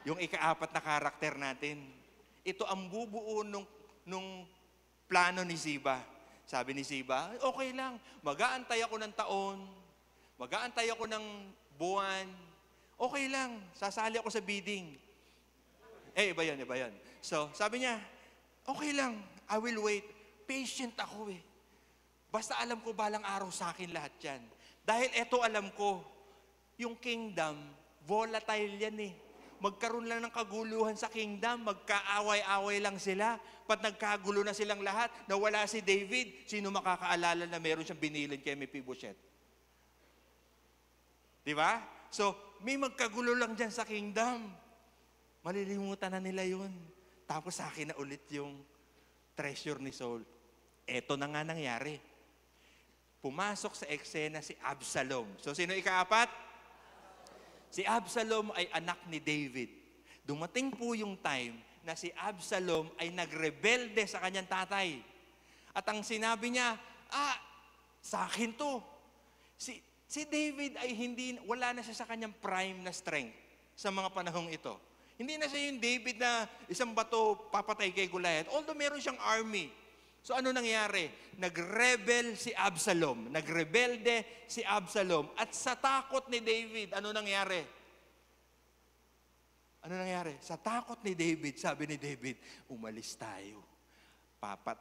Yung ika-4 na karakter natin. Ito ang bubuo nung plano ni Ziba. Sabi ni Ziba, okay lang, mag-aantay ako ng taon, Mag-aantay ako ng buwan. Okay lang, sasali ako sa bidding. Iba yun. So, sabi niya, okay lang, I will wait. Patient ako eh. Basta alam ko balang araw sa akin lahat yan. Dahil eto alam ko, yung kingdom, volatile yan eh. Magkaroon lang ng kaguluhan sa kingdom, magkaaway-away lang sila. Pat nagkagulo na silang lahat, nawala si David, sino makakaalala na meron siyang binilin kay Mephibosheth? Di ba? So, may magkagulo lang dyan sa kingdom. Malilimutan na nila yun. Tapos sa akin na ulit yung treasure ni Saul. Eto na nga nangyari. Pumasok sa eksena si Absalom. So, sino ikaapat? Si Absalom ay anak ni David. Dumating po yung time na si Absalom ay nagrebelde sa kanyang tatay. At ang sinabi niya, sa akin to. Si David ay wala na siya sa kanyang prime na strength sa mga panahong ito. Hindi na siya yung David na isang bato papatay kay Goliath. Although meron siyang army. So ano nangyari? Nagrebel si Absalom. Nagrebelde si Absalom. At sa takot ni David, ano nangyari? Ano nangyari? Sa takot ni David, sabi ni David, umalis tayo.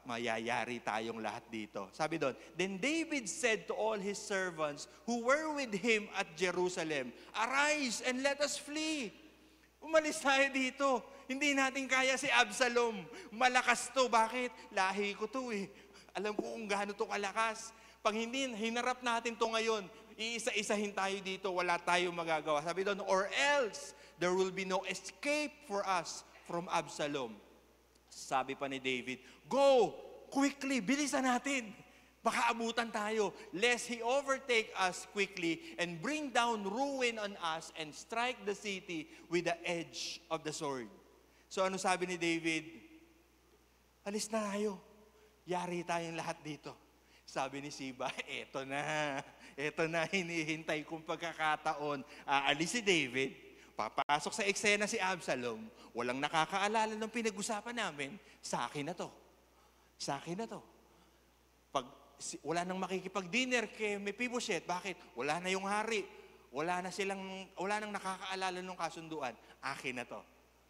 Mayayari tayong lahat dito. Sabi doon, then David said to all his servants who were with him at Jerusalem, arise and let us flee. Umalis tayo dito. Hindi natin kaya si Absalom. Malakas to. Bakit? Lahi ko to eh. Alam ko kung gaano to kalakas. Pag hindi, hinarap natin to ngayon, iisa-isahin tayo dito, wala tayong magagawa. Sabi doon, or else, there will be no escape for us from Absalom. Sabi pa ni David, go, quickly, bilisan natin. Baka abutan tayo, lest he overtake us quickly and bring down ruin on us and strike the city with the edge of the sword. So ano sabi ni David? Alis na tayo. Yari tayong lahat dito. Sabi ni Siba, eto na, hinihintay kong pagkakataon. Aalis si David, papasok sa eksena si Absalom, walang nakakaalala ng pinag-usapan namin, sa akin na to. Sa akin na to. Pag wala nang makikipag-dinner kay Mephibosheth, bakit? Wala na yung hari. Wala nang nakakaalala ng kasunduan. Akin na to.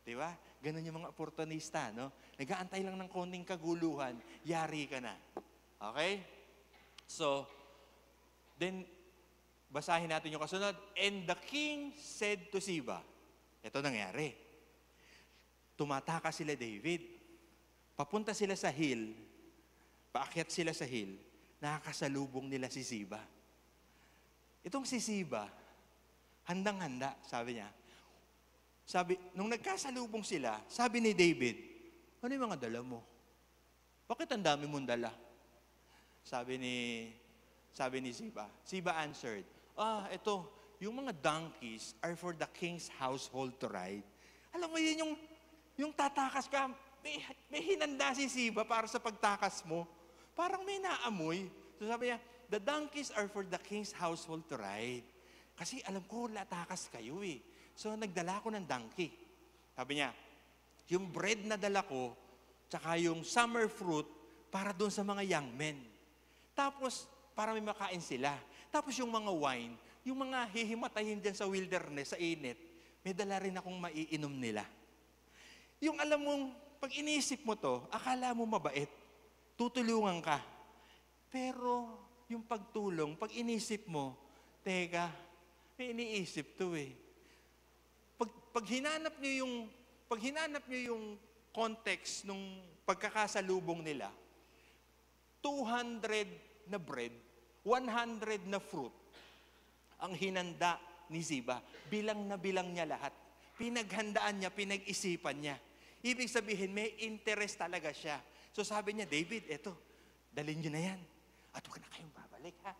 Di ba? Ganun yung mga oportunista, no? Nag-aantay lang ng konting kaguluhan, yari ka na. Okay? So, then, basahin natin yung kasunod. And the king said to Siba, ito nangyari. Tumataka sila David. Papunta sila sa hill. Paakyat sila sa hill. Nakakasalubong nila si Siba. Itong si Siba, handang-handa, sabi niya. Nung nagkasalubong sila, sabi ni David, ano yung mga dala mo? Bakit ang dami mong dala? Sabi ni Siba. Siba answered, ito, yung mga donkeys are for the king's household to ride. Alam mo yun, yung tatakas ka, may hinanda si Siba para sa pagtakas mo. Parang may naamoy. So sabi niya, the donkeys are for the king's household to ride. Kasi alam ko, latakas kayo eh. So nagdala ko ng donkey. Sabi niya, yung bread na dala ko, tsaka yung summer fruit, para doon sa mga young men. Tapos, para may makain sila. Tapos yung mga wine, yung mga hihimatayin dyan sa wilderness, sa init, may dala rin akong maiinom nila. Yung alam mong, pag inisip mo to, akala mo mabait, tutulungan ka. Pero, yung pagtulong, pag inisip mo, teka, may iniisip to eh. Pag hinanap niyo yung context nung pagkakasalubong nila, 200 na bread, 100 na fruit, ang hinanda ni Ziba. Bilang na bilang niya lahat. Pinaghandaan niya, pinag-isipan niya. Ibig sabihin, may interest talaga siya. So sabi niya, David, eto, dalhin niyo na yan. At huwag na kayong babalik, ha?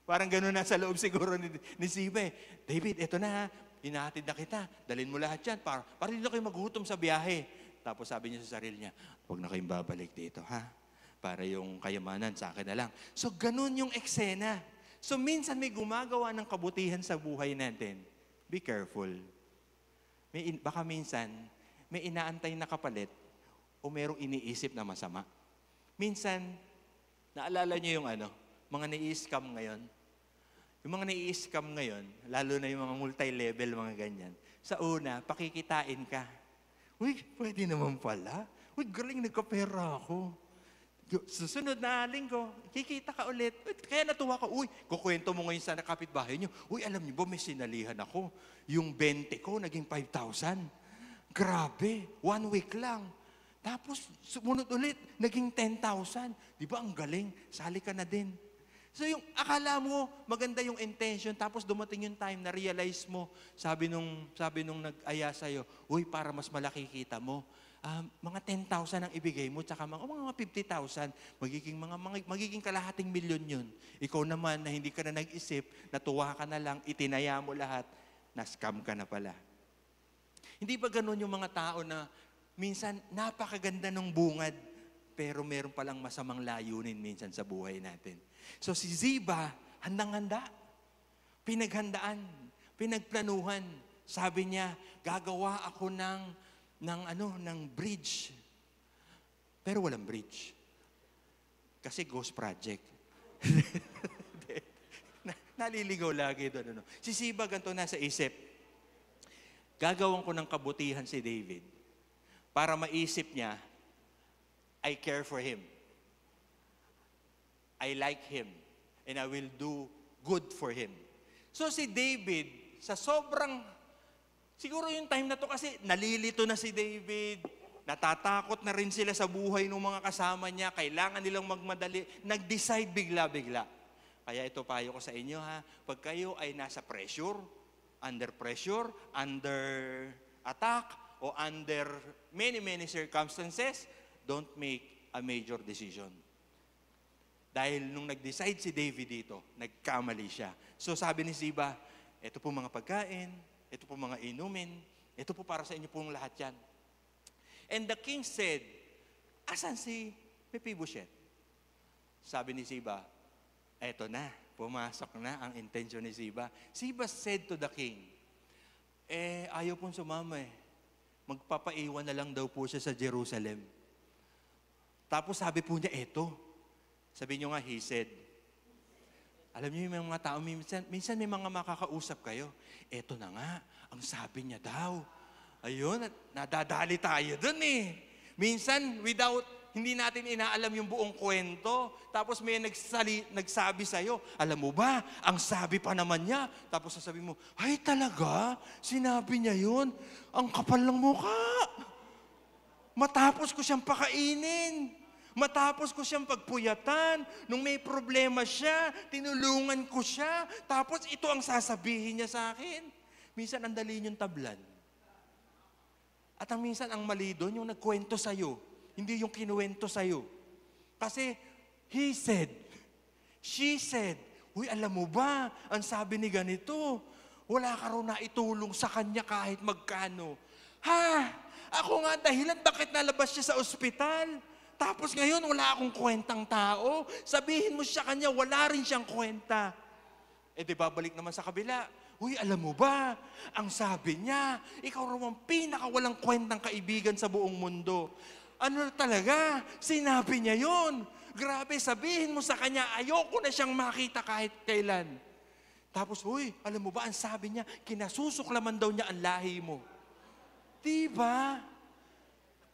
Parang gano'n na sa loob siguro ni Ziba eh. David, eto na ha. Inahatid na kita. Dalhin mo lahat yan. Para hindi na kayo maghutom sa biyahe. Tapos sabi niya sa sarili niya, huwag na kayong babalik dito, ha? Para yung kayamanan sa akin na lang. So, ganun yung eksena. So, minsan may gumagawa ng kabutihan sa buhay natin. Be careful. Baka minsan, may inaantay na kapalit o merong iniisip na masama. Minsan, naalala niyo yung mga nai-scam ngayon? Yung mga nai-scam ngayon, lalo na yung mga multi-level, mga ganyan. Sa una, pakikitain ka. Uy, pwede naman pala. Uy, galing, nagkapera ako. Susunod na linggo, kikita ka ulit. Kaya natuwa ka, uy, kukwento mo ngayon sa kapitbahay niyo. Uy, alam niyo ba, may sinalihan ako. Yung 20 ko, naging 5,000. Grabe, 1 week lang. Tapos, sumunod ulit, naging 10,000. Di ba, ang galing, sali ka na din. So yung akala mo, maganda yung intention, tapos dumating yung time na realize mo, sabi nung nag-aya sa'yo, uy, para mas malaki kita mo, mga 10,000 ang ibigay mo, tsaka mga 50,000, magiging kalahating milyon yun. Ikaw naman na hindi ka na nag-isip, natuwa ka na lang, itinaya mo lahat, na-scam ka na pala. Hindi ba ganun yung mga tao na minsan napakaganda ng bungad, pero meron palang masamang layunin minsan sa buhay natin. So si Ziba, handang-handa, pinaghandaan, pinagplanuhan. Sabi niya, gagawa ako ng bridge. Pero walang bridge. Kasi ghost project. Naliligaw lagi doon. Si Ziba, ganito nasa isip. Gagawan ko ng kabutihan si David para maisip niya, I care for him. I like him. And I will do good for him. So si David, sa sobrang, siguro yung time na to kasi nalilito na si David, natatakot na rin sila sa buhay ng mga kasama niya, kailangan nilang magmadali, nag-decide bigla-bigla. Kaya ito payo ko sa inyo ha, pag kayo ay nasa pressure, under attack, o under many circumstances, don't make a major decision. Dahil nung nag-decide si David dito, nagkamali siya. So sabi ni Ziba, ito po mga pagkain, ito po mga inumin, ito po para sa inyo pong lahat yan. And the king said, asan si Mephibosheth? Sabi ni Ziba, eto na, pumasok na ang intention ni Ziba. Ziba said to the king, ayaw pong sumama magpapaiwan na lang daw po siya sa Jerusalem. Tapos sabi po niya, eto. Sabi niyo nga, he said. Alam niyo yung mga tao, minsan may mga makakausap kayo. Eto na nga, ang sabi niya daw. Ayun, nadadali tayo dun Minsan, hindi natin inaalam yung buong kwento. Tapos may nagsabi sa'yo, alam mo ba, ang sabi pa naman niya. Tapos sasabi mo, ay talaga, sinabi niya yun. Ang kapal ng mukha. Matapos ko siyang pakainin. Matapos ko siyang pagpuyatan. Nung may problema siya, tinulungan ko siya. Tapos ito ang sasabihin niya sa akin. Minsan ang dali niyong tablan. At minsan ang mali doon, yung nagkwento sa'yo. Hindi yung kinuwento sa'yo. Kasi he said, she said, uy, alam mo ba, ang sabi ni ganito, wala ka raw na itulong sa kanya kahit magkano. Ha? Ako nga dahilan bakit nalabas siya sa ospital. Tapos ngayon wala akong kwentang tao. Sabihin mo siya kanya, wala rin siyang kwenta. Di babalik naman sa kabila. Uy, alam mo ba, ang sabi niya, ikaw raw ang pinakawalang kwentang kaibigan sa buong mundo. Ano talaga? Sinabi niya yon. Grabe, sabihin mo sa kanya, ayoko na siyang makita kahit kailan. Tapos, uy, alam mo ba, ang sabi niya, kinasusuklaman daw niya ang lahi mo. Diba?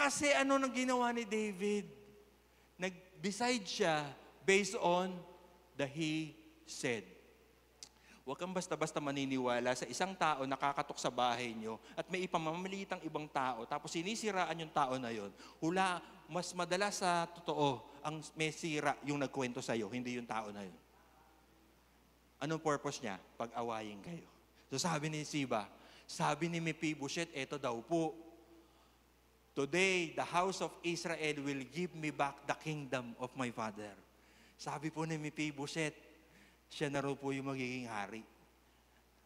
Kasi ano nang ginawa ni David? Nag-decide siya based on the he said. Huwag kang basta-basta maniniwala sa isang tao na kakatok sa bahay nyo at may ipamamalitang ibang tao, tapos sinisiraan yung tao na yon. Mas madalas sa totoo, ang may sira yung nagkwento sa'yo, hindi yung tao na yun. Anong purpose niya? Pag-awayin kayo. So sabi ni Ziba, sabi ni Mephibosheth, eto daw po, today, the house of Israel will give me back the kingdom of my father. Sabi po ni Mephibosheth, siya na raw po yung magiging hari.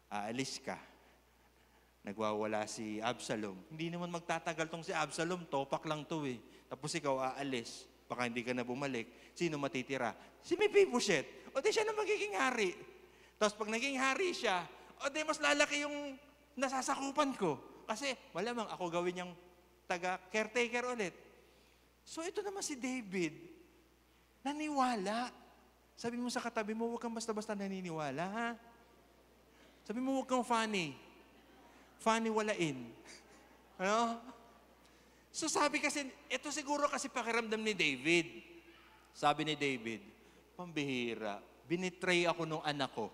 Aalis ka. Nagwawala si Absalom. Hindi naman magtatagal tong si Absalom, topak lang to Tapos ikaw aalis, baka hindi ka na bumalik. Sino matitira? Si Mephibosheth. O di siya na magiging hari. Tapos pag naging hari siya, o di mas lalaki yung nasasakupan ko. Kasi malamang ako gawin niyang taga-caretaker ulit. So ito naman si David, naniwala. Sabi mo sa katabi mo, huwag kang basta-basta naniniwala, ha? Sabi mo, huwag kang funny. Funny walain. Ano? So sabi kasi, ito siguro kasi pakiramdam ni David. Sabi ni David, pambihira, binitray ako nung anak ko.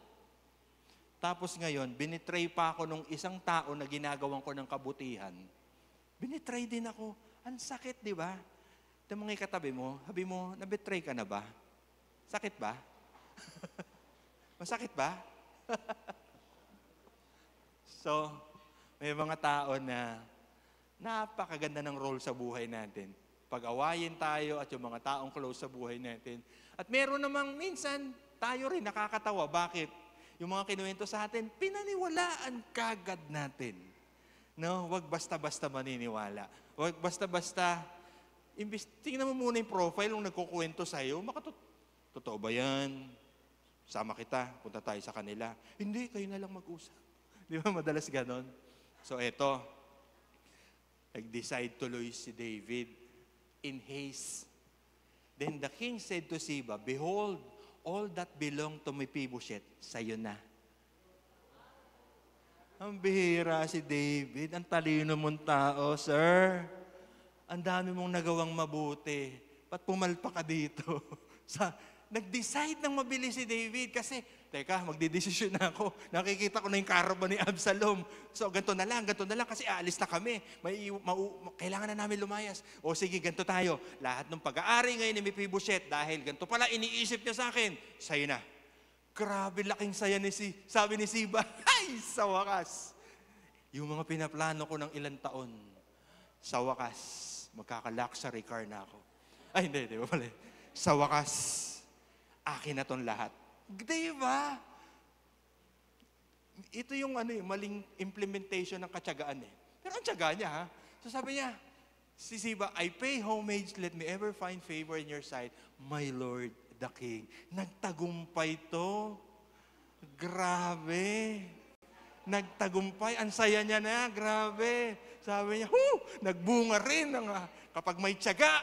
Tapos ngayon, binitray pa ako nung isang tao na ginagawan ko ng kabutihan. Binitray din ako. Ang sakit, di ba? Ito mga katabi mo, sabi mo, nabitray ka na ba? Sakit ba? Masakit ba? So, may mga tao na napakaganda ng role sa buhay natin. Pag-awayin tayo at yung mga taong close sa buhay natin. At meron namang minsan, tayo rin nakakatawa. Bakit? Yung mga kinuwento sa atin, pinaniwalaan kagad natin. No? Huwag basta-basta maniniwala. Huwag basta-basta, tingnan mo muna yung profile nung nagkukwento sa'yo, totoo ba yan? Sama kita, punta tayo sa kanila. Hindi, kayo na lang mag-usap. Di ba madalas ganon? So eto, nag-decide tuloy si David in haste. Then the king said to Ziba, behold, all that belonged to Mephibosheth, sa'yo na. Ang bihira si David, ang talino mong tao, sir. Ang dami mong nagawang mabuti. Ba't pumalpa ka dito? Nag-decide ng mabilis si David kasi, teka, magdidesisyon na ako. Nakikita ko na yung caravan ni Absalom. So, ganito na lang, kasi aalis na kami. Kailangan na namin lumayas. O sige, ganito tayo. Lahat ng pag-aari ngayon ni Mephibosheth, dahil ganito pala iniisip niya sa akin, sa'yo na. Grabe, laking saya sabi ni Ziba, ay, sa wakas. Yung mga pinaplano ko ng ilang taon, sa wakas, magkaka-luxury car na ako. Ay, hindi ba pala? Sa wakas, akin na tong lahat. Di ba? Ito yung maling implementation ng katyagaan eh. Pero ang tiyaga niya ha. So sabi niya, si Ziba, I pay homage, let me ever find favor in your sight, my Lord the King. Nagtagumpay to. Grabe. Nagtagumpay. Ang saya niya na. Grabe. Sabi niya, nagbunga rin. Kapag may tiyaga,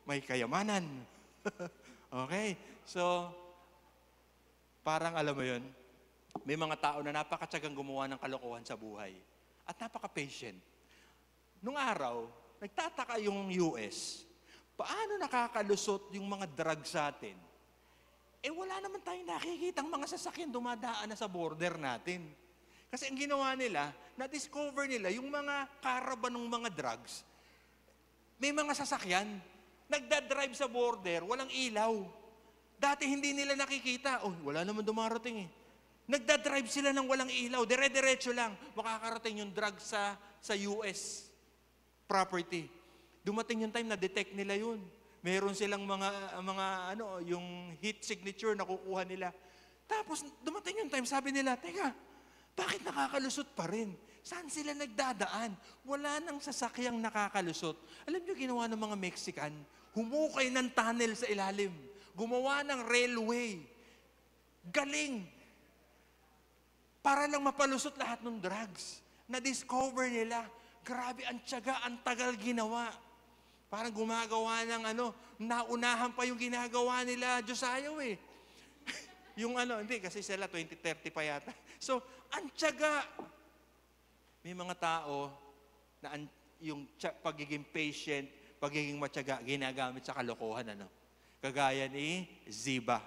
may kayamanan. Okay? So, parang alam mo yun, may mga tao na napakatsagang gumawa ng kalokohan sa buhay. At napaka-patient. Nung araw, nagtataka yung US, paano nakakalusot yung mga drugs sa atin? Wala naman tayong nakikitang mga sasakyan dumadaan na sa border natin. Kasi ang ginawa nila, na-discover nila yung mga caravan ng mga drugs, may mga sasakyan, nagdadrive sa border, walang ilaw. Dati hindi nila nakikita. Wala naman dumarating eh. Nagdadrive sila ng walang ilaw. Dire-diretso lang. Makakarating yung drug sa US property. Dumating yung time na detect nila yun. Meron silang yung heat signature na kukuha nila. Tapos dumating yung time, sabi nila, teka, bakit nakakalusot pa rin? Saan sila nagdadaan? Wala nang sasakyang nakakalusot. Alam niyo ginawa ng mga Mexican? Humukay ng tunnel sa ilalim. Gumawa ng railway. Galing. Para lang mapalusot lahat ng drugs. Na-discover nila. Grabe, ang tiyaga, ang tagal ginawa. Parang gumagawa ng naunahan pa yung ginagawa nila Josiah eh. Yung hindi, kasi sila 2030 pa yata. So, ang tiyaga. May mga tao na yung pagiging patient, pagiging matyaga, ginagamit sa kalokohan, Kagaya ni Ziba.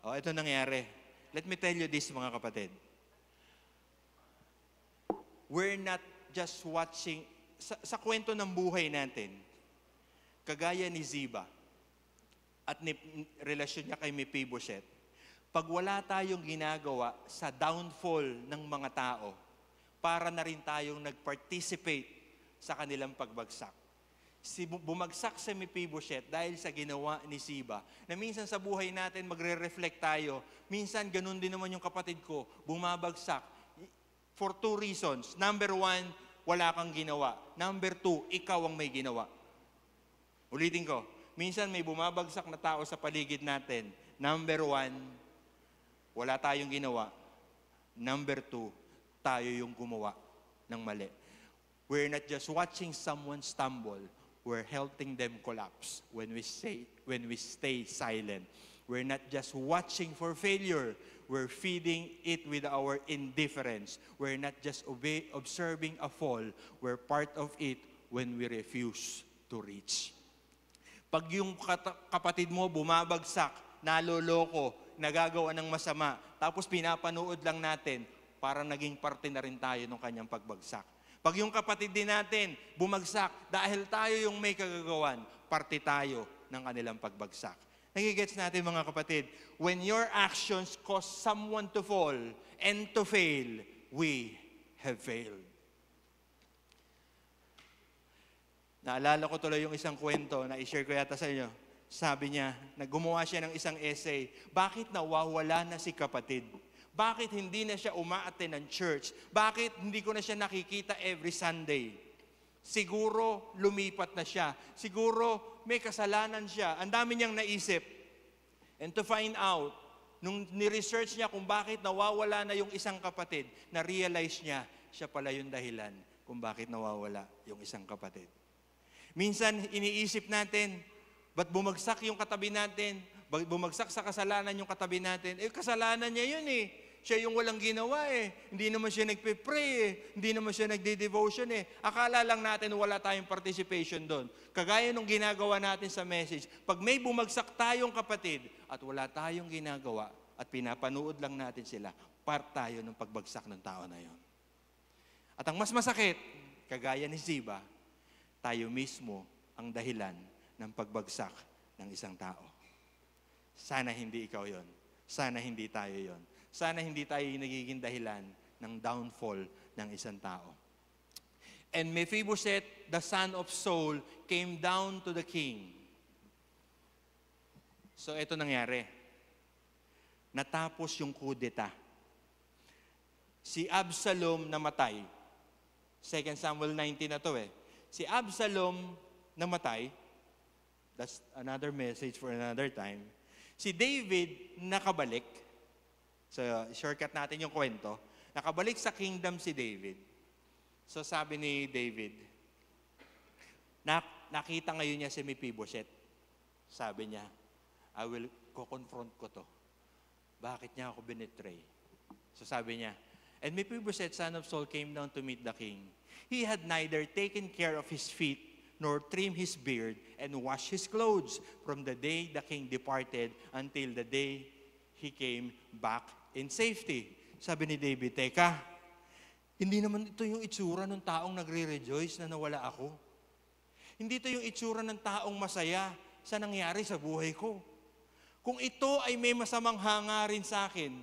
Ito nangyari. Let me tell you this, mga kapatid. We're not just watching, sa kwento ng buhay natin, kagaya ni Ziba, at relasyon niya kay Mephibosheth, pag wala tayong ginagawa sa downfall ng mga tao, para na rin tayong nag-participate sa kanilang pagbagsak. Bumagsak si Mephibosheth dahil sa ginawa ni Ziba, na minsan sa buhay natin magre-reflect tayo. Minsan ganun din naman yung kapatid ko, bumabagsak. For 2 reasons. Number 1, wala kang ginawa. Number 2, ikaw ang may ginawa. Ulitin ko, minsan may bumabagsak na tao sa paligid natin. Number 1, wala tayong ginawa. Number 2, tayo yung gumawa ng mali. We're not just watching someone stumble, we're helping them collapse when we stay silent. We're not just watching for failure. We're feeding it with our indifference. We're not just observing a fall. We're part of it when we refuse to reach. Pag yung kapatid mo bumabagsak, naloloko, nagagawa ng masama, tapos pinapanood lang natin, para naging parte na rin tayo ng kanyang pagbagsak. Pag yung kapatid din natin bumagsak, dahil tayo yung may kagagawan, parte tayo ng kanilang pagbagsak. Nagigets natin mga kapatid, when your actions cause someone to fall and to fail, we have failed. Naalala ko tuloy yung isang kwento na i-share ko yata sa inyo. Sabi niya, gumawa siya ng isang essay, bakit nawawala na si kapatid? Bakit hindi na siya umaattend ng church? Bakit hindi ko na siya nakikita every Sunday? Siguro lumipat na siya. Siguro may kasalanan siya. Ang dami niyang naisip. And to find out, nung ni-research niya kung bakit nawawala na yung isang kapatid, na-realize niya, siya pala yung dahilan kung bakit nawawala yung isang kapatid. Minsan, iniisip natin, ba't bumagsak yung katabi natin? Ba't bumagsak sa kasalanan yung katabi natin? Kasalanan niya yun eh. Siya yung walang ginawa eh. Hindi naman siya nagpe-pray eh. Hindi naman siya nagde-devotion eh. Akala lang natin wala tayong participation doon. Kagaya nung ginagawa natin sa message, pag may bumagsak tayong kapatid at wala tayong ginagawa at pinapanood lang natin sila, part tayo ng pagbagsak ng tao na yon. At ang mas masakit, kagaya ni Ziba, tayo mismo ang dahilan ng pagbagsak ng isang tao. Sana hindi ikaw yon. Sana hindi tayo yon. Sana hindi tayo nagiging dahilan ng downfall ng isang tao. And Mephibosheth, the son of Saul, came down to the king. So ito nangyari. Natapos yung kudeta. Si Absalom namatay. 2 Samuel 19 na to eh. Si Absalom namatay. That's another message for another time. Si David nakabalik. So, shortcut natin yung kwento. Nakabalik sa kingdom si David. So, sabi ni David, nakita ngayon niya si Mephibosheth. Sabi niya, I will confront ko to. Bakit niya ako binetray? So, sabi niya, and Mephibosheth, son of Saul, came down to meet the king. He had neither taken care of his feet, nor trimmed his beard, and washed his clothes from the day the king departed until the day he came back in safety. Sabi ni David, teka, hindi naman ito yung itsura ng taong nagre-rejoice na nawala ako. Hindi ito yung itsura ng taong masaya sa nangyari sa buhay ko. Kung ito ay may masamang hangarin sa akin,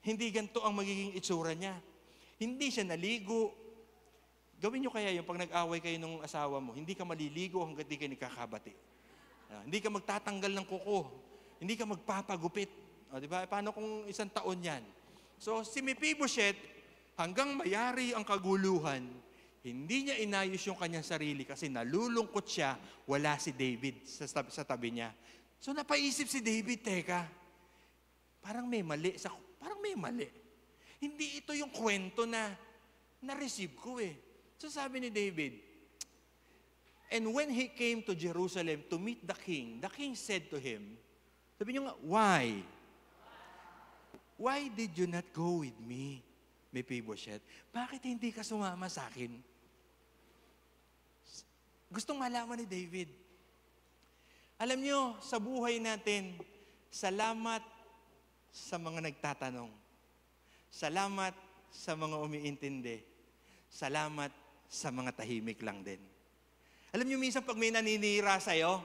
hindi ganito ang magiging itsura niya. Hindi siya naligo. Gawin nyo kaya yung pag nag-away kayo ng asawa mo, hindi ka maliligo hanggang di kayo nagkakabati. Hindi ka magtatanggal ng kuko. Hindi ka magpapagupit. Di ba? Paano kung isang taon yan? So, si Mephibosheth, hanggang mayari ang kaguluhan, hindi niya inayos yung kanyang sarili kasi nalulungkot siya, wala si David sa tabi niya. So, napaisip si David, teka, parang may mali. Hindi ito yung kwento na na-receive ko eh. So, sabi ni David, and when he came to Jerusalem to meet the king said to him, sabi niyo nga, why? Why did you not go with me, Mephibosheth? Bakit hindi ka sumama sa akin? Gustong malaman ni David. Alam niyo, sa buhay natin, salamat sa mga nagtatanong. Salamat sa mga umiintindi. Salamat sa mga tahimik lang din. Alam niyo, minsan pag may naninira sa'yo,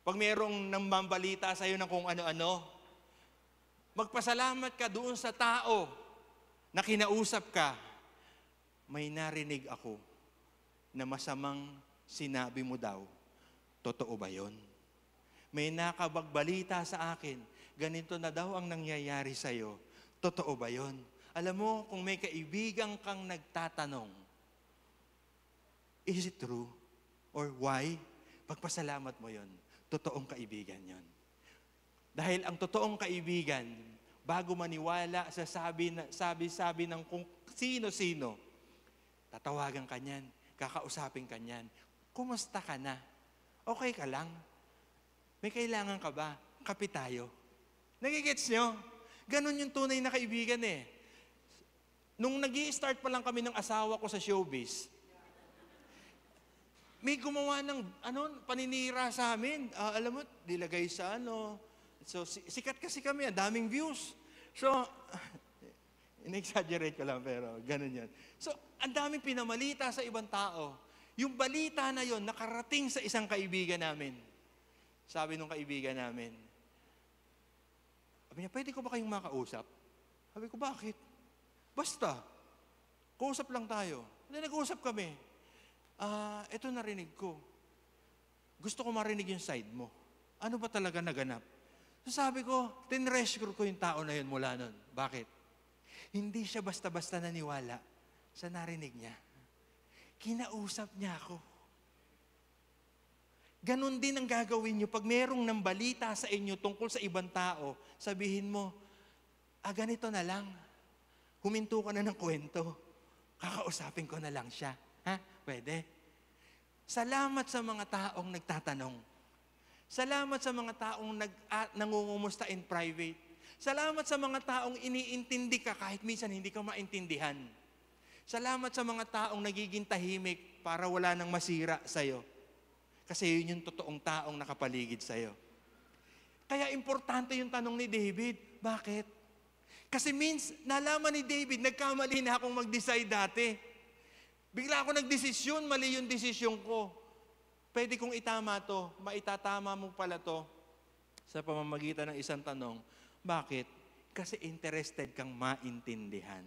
pag mayroong namambalita sa'yo ng kung ano-ano, magpasalamat ka doon sa tao na kinausap ka. May narinig ako na masamang sinabi mo daw. Totoo ba yon? May nakabagbalita sa akin, ganito na daw ang nangyayari sa'yo. Totoo ba yon? Alam mo, kung may kaibigan kang nagtatanong, is it true? Or why? Pagpasalamat mo yon. Totoong kaibigan yon. Dahil ang totoong kaibigan, bago maniwala sa sabi ng kung sino-sino, tatawagan ka niyan, kakausapin ka niyan. Kumusta ka na? Okay ka lang? May kailangan ka ba? kape tayo. Nagigets nyo? Ganon yung tunay na kaibigan eh. Nung nag-i-start pa lang kami ng asawa ko sa showbiz, may gumawa ng paninira sa amin. Alam mo, dilagay sa So, sikat kasi kami, daming views. So, in-exaggerate ko lang, pero ganun yan. So, ang daming pinamalita sa ibang tao. Yung balita na yon nakarating sa isang kaibigan namin. Sabi nung kaibigan namin, sabi niya, pwede ko ba kayong makausap? Sabi ko, bakit? Basta, kausap lang tayo. Nag-uusap kami. Ito narinig ko. Gusto ko marinig yung side mo. Ano ba talaga naganap? So sabi ko, tinrescue ko yung tao na yun mula nun. Bakit? Hindi siya basta-basta naniwala sa narinig niya. Kinausap niya ako. Ganon din ang gagawin niyo pag merong nang balita sa inyo tungkol sa ibang tao, sabihin mo, ganito na lang. Huminto ka na ng kwento. Kakausapin ko na lang siya. Ha? Pwede? Salamat sa mga taong nagtatanong. Salamat sa mga taong nangungumusta in private. Salamat sa mga taong iniintindi ka kahit minsan hindi ka maintindihan. Salamat sa mga taong nagiging tahimik para wala nang masira sa'yo. Kasi yun yung totoong taong nakapaligid sa'yo. Kaya importante yung tanong ni David. Bakit? Kasi nalaman ni David, nagkamali na akong mag-decide dati. Bigla ako nagdesisyon, mali yung desisyon ko. Pwede kong itama to, maitatama mo pala to sa pamamagitan ng isang tanong. Bakit? Kasi interested kang maintindihan.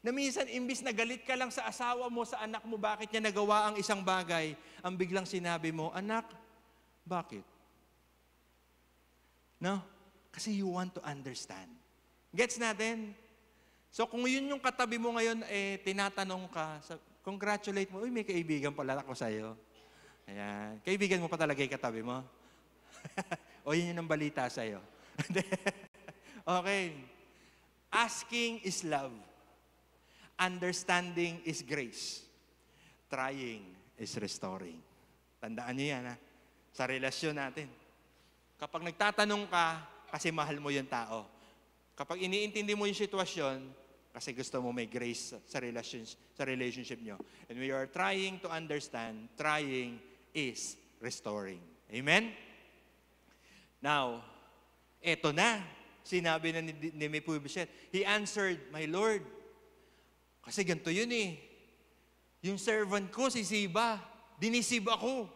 Na minsan, imbis na galit ka lang sa asawa mo, sa anak mo, bakit niya nagawa ang isang bagay, ang biglang sinabi mo, anak, bakit? No? Kasi you want to understand. Gets natin? So kung yun yung katabi mo ngayon, tinatanong ka, congratulate mo, may kaibigan pala ako sa'yo. Ayan. Kaibigan mo pa talaga yung katabi mo? O yun yung balita sa'yo? Okay. Asking is love. Understanding is grace. Trying is restoring. Tandaan niyo yan, ha? Sa relasyon natin. Kapag nagtatanong ka, kasi mahal mo yung tao. Kapag iniintindi mo yung sitwasyon, kasi gusto mo may grace sa relationship nyo. And we are trying to understand, trying is restoring. Amen? Now, eto na. Sinabi na ni Mephibosheth, he answered, my Lord. Kasi ganito yun eh. Yung servant ko, si Ziba, dinisib ako.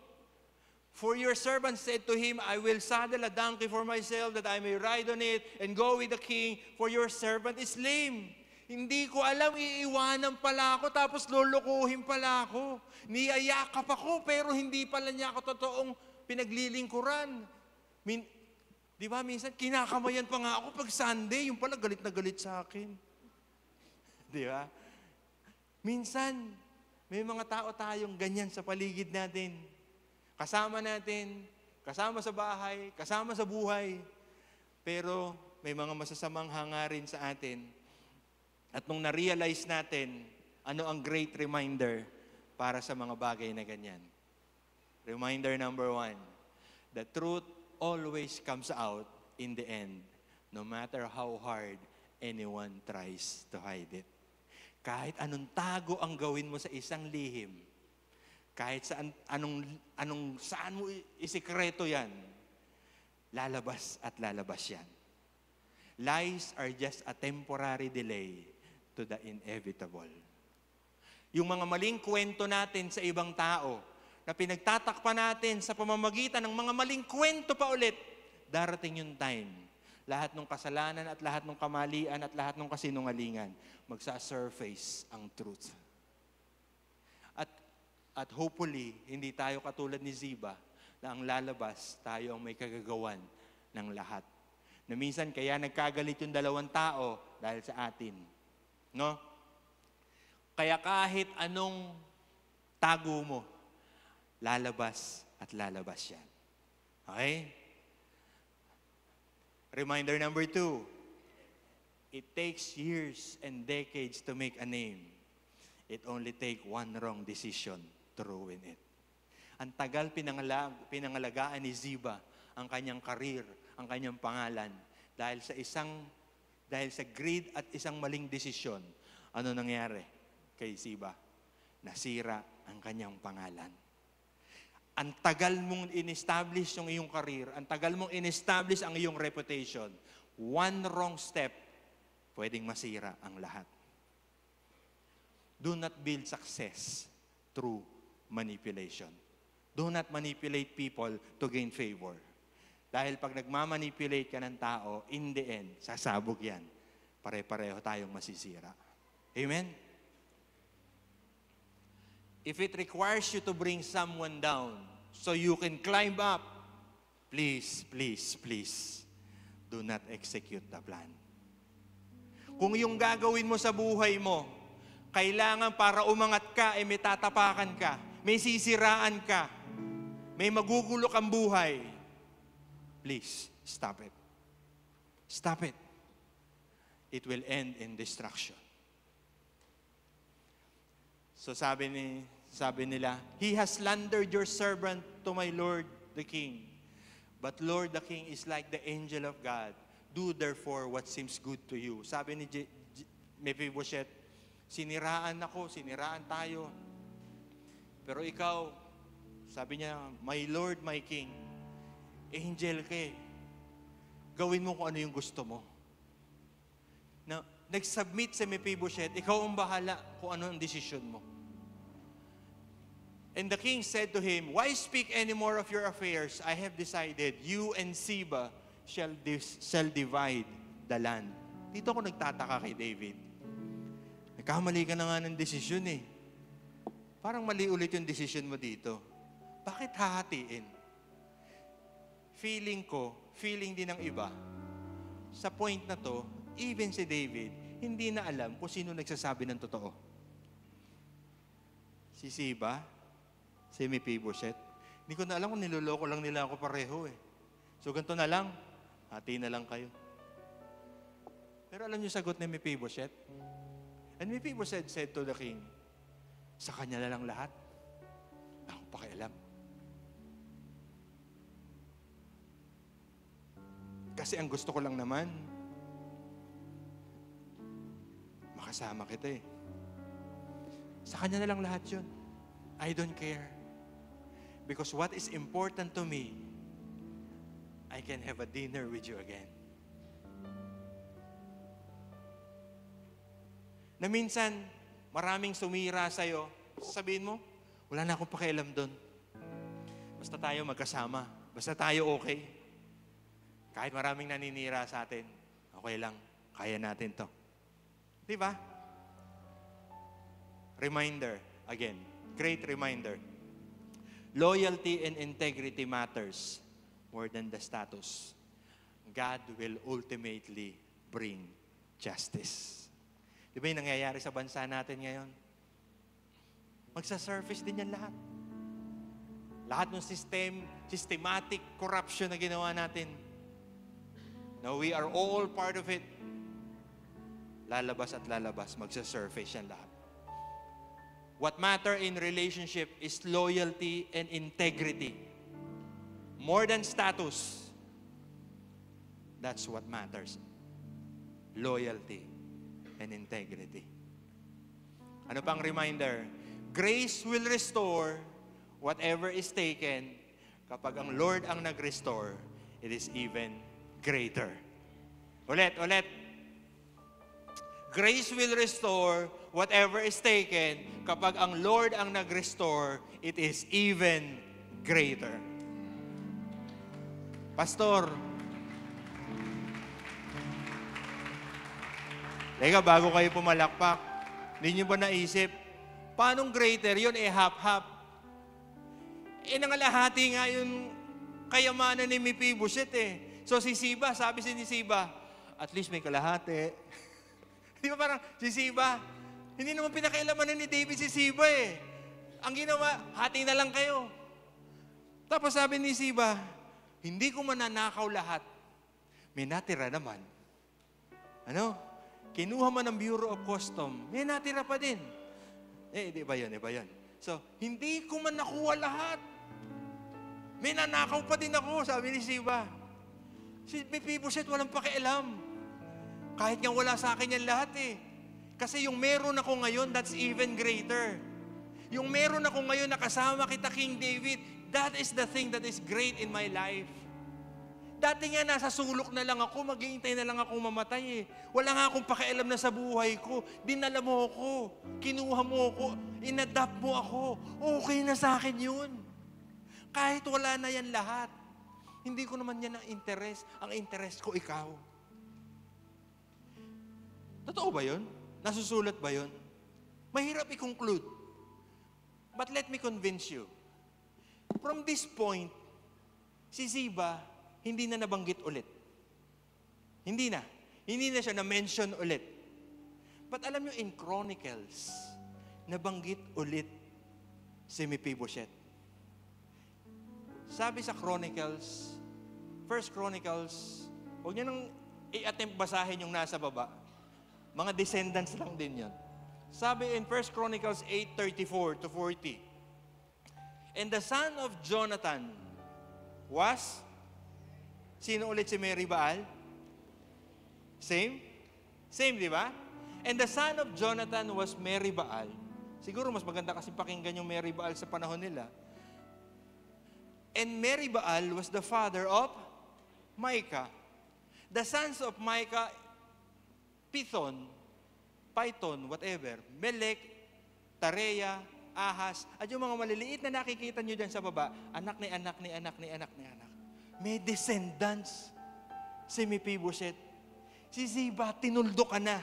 For your servant said to him, I will saddle a donkey for myself that I may ride on it and go with the king, for your servant is lame. Hindi ko alam, iiwanan pala ako, tapos lulukuhin pala ako. Niyayakap ako, pero hindi pala niya ako totoong pinaglilingkuran. Di ba, minsan, kinakamayan pa nga ako pag Sunday, yung pala galit na galit sa akin. Di ba? Minsan, may mga tao tayong ganyan sa paligid natin. Kasama natin, kasama sa bahay, kasama sa buhay. Pero may mga masasamang hangarin sa atin. At nung na-realize natin, ano ang great reminder para sa mga bagay na ganyan? Reminder number 1, the truth always comes out in the end, no matter how hard anyone tries to hide it. Kahit anong tago ang gawin mo sa isang lihim, kahit saan mo isikreto yan, lalabas at lalabas yan. Lies are just a temporary delay to the inevitable. Yung mga maling kwento natin sa ibang tao, na pinagtatakpan natin sa pamamagitan ng mga maling kwento pa ulit, darating yung time. Lahat ng kasalanan at lahat ng kamalian at lahat ng kasinungalingan, magsa-surface ang truth. At hopefully, hindi tayo katulad ni Ziba na ang lalabas, tayo ang may kagagawan ng lahat. Na minsan, kaya nagkagalit yung dalawang tao dahil sa atin. No? Kaya kahit anong tago mo, lalabas at lalabas yan. Okay? Reminder number 2, it takes years and decades to make a name. It only takes one wrong decision to ruin it. Ang tagal pinangalagaan ni Ziba ang kanyang karir, ang kanyang pangalan. Dahil sa greed at isang maling desisyon, ano nangyari kay Ziba? Nasira ang kanyang pangalan. Ang tagal mong in-establish yung iyong career, ang tagal mong in-establish ang iyong reputation, one wrong step, pwedeng masira ang lahat. Do not build success through manipulation. Do not manipulate people to gain favor. Dahil pag nagmamanipulate ka ng tao, in the end, sasabog yan. Pare-pareho tayong masisira. Amen? If it requires you to bring someone down so you can climb up, please, please, please, do not execute the plan. Kung yung gagawin mo sa buhay mo, kailangan para umangat ka, may tatapakan ka, may sisiraan ka, may magugulo kang buhay, please, stop it. Stop it. It will end in destruction. So sabi nila, He has slandered your servant to my Lord the King. But Lord the King is like the angel of God. Do therefore what seems good to you. Sabi ni Mephibosheth, siniraan ako, siniraan tayo. Pero ikaw, sabi niya, my Lord, my King, angel ka eh. Gawin mo kung ano yung gusto mo. Na, nag-submit sa Mephibosheth, ikaw ang bahala kung ano ang desisyon mo. And the king said to him, why speak any more of your affairs? I have decided, you and Ziba shall divide the land. Dito ako nagtataka kay David. Nagkamali ka na nga ng desisyon eh. Parang mali ulit yung desisyon mo dito. Bakit hahatiin? Feeling din ng iba. Sa point na to, even si David, hindi na alam kung sino nagsasabi ng totoo. Si Ziba, si Mephibosheth. Hindi ko na alam kung niloloko lang nila ako pareho eh. So ganito na lang, hati na lang kayo. Pero alam niyo sagot ni Mephibosheth? And Mephibosheth said to the king, sa kanya na lang lahat. Ako pakialam. Kasi ang gusto ko lang naman, makasama kita eh. Sa kanya na lang lahat yun. I don't care. Because what is important to me, I can have a dinner with you again. Na minsan, maraming sumira sa'yo, sabihin mo, wala na akong pakialam doon. Basta tayo magkasama. Basta tayo okay. Kahit maraming naninira sa atin, okay lang. Kaya natin to. Di ba? Reminder, again, great reminder. Loyalty and integrity matters more than the status. God will ultimately bring justice. Di ba yung nangyayari sa bansa natin ngayon? Magsa-surface din yan lahat. Lahat ng systematic corruption na ginawa natin. Now we are all part of it. Lalabas at lalabas, magsa-surface yan lahat. What matter in relationship is loyalty and integrity. More than status. That's what matters. Loyalty and integrity. Ano pang reminder? Grace will restore whatever is taken. Kapag ang Lord ang nag-restore, it is even greater. Ulit. Grace will restore whatever is taken. Kapag ang Lord ang nag-restore, it is even greater. Pastor, teka, bago kayo pumalakpak, hindi nyo ba naisip, paanong greater yun? Half-half. Nangalahati nga yung kayamanan ni Mephibosheth eh. So si Ziba, sabi ni Ziba, at least may kalahati. Di ba parang si Ziba, hindi naman pinakailaman ni David si Ziba eh. Ang ginawa, hati na lang kayo. Tapos sabi ni Ziba, hindi ko mananakaw lahat. May natira naman. Ano? Kinuha man ng Bureau of Custom, may natira pa din. Di ba yun? So, hindi ko man nakuha lahat. May nanakaw pa din ako, sabi ni Ziba. Si Mephibosheth walang pakialam. Kahit nga wala sa akin yan lahat eh. Kasi yung meron ako ngayon, that's even greater. Yung meron ako ngayon na kasama kita, King David, that is the thing that is great in my life. Dati nga nasa sulok na lang ako, maghihintay na lang akong mamatay eh. Wala nga akong pakialam na sa buhay ko. Dinala mo ako, kinuha mo ako, inadapt mo ako. Okay na sa akin yun. Kahit wala na yan lahat. Hindi ko naman yan ang interest. Ang interest ko ikaw. Totoo ba yun? Nasusulat ba yun? Mahirap i-conclude. But let me convince you. From this point, si Ziba, hindi na nabanggit ulit. Hindi na. Hindi na siya na-mention ulit. But alam nyo, in Chronicles, nabanggit ulit si Mephibosheth. Sabi sa Chronicles, First Chronicles, huwag nyo nang i-attempt basahin yung nasa baba. Mga descendants lang din yun. Sabi in 1 Chronicles 8:34-40, and the son of Jonathan was, sino ulit si Meribaal? Same? Same, di ba? And the son of Jonathan was Meribaal. Siguro mas maganda kasi pakinggan yung Meribaal sa panahon nila. And Meribaal was the father of Micah. The sons of Micah, Python, whatever, Melek, Tareya, Ahas, at yung mga maliliit na nakikita nyo dyan sa baba, anak ni anak ni anak ni anak ni anak. May descendants. Si Mephibosheth. Si Ziba, tinuldo ka na.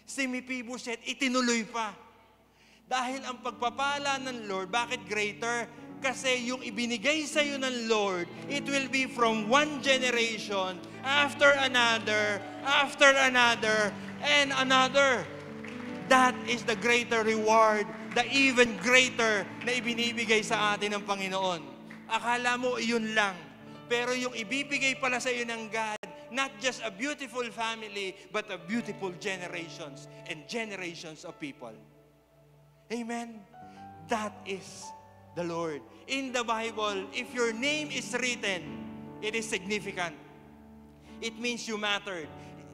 Si Mephibosheth, itinuloy pa. Dahil ang pagpapala ng Lord, bakit greater? Kasi yung ibinigay sa iyo ng Lord, it will be from one generation after another, and another. That is the greater reward, the even greater na ibinibigay sa atin ng Panginoon. Akala mo iyon lang. Pero yung ibibigay pala sa iyo ng God, not just a beautiful family, but a beautiful generations and generations of people. Amen? That is the Lord. In the Bible, if your name is written, it is significant. It means you mattered.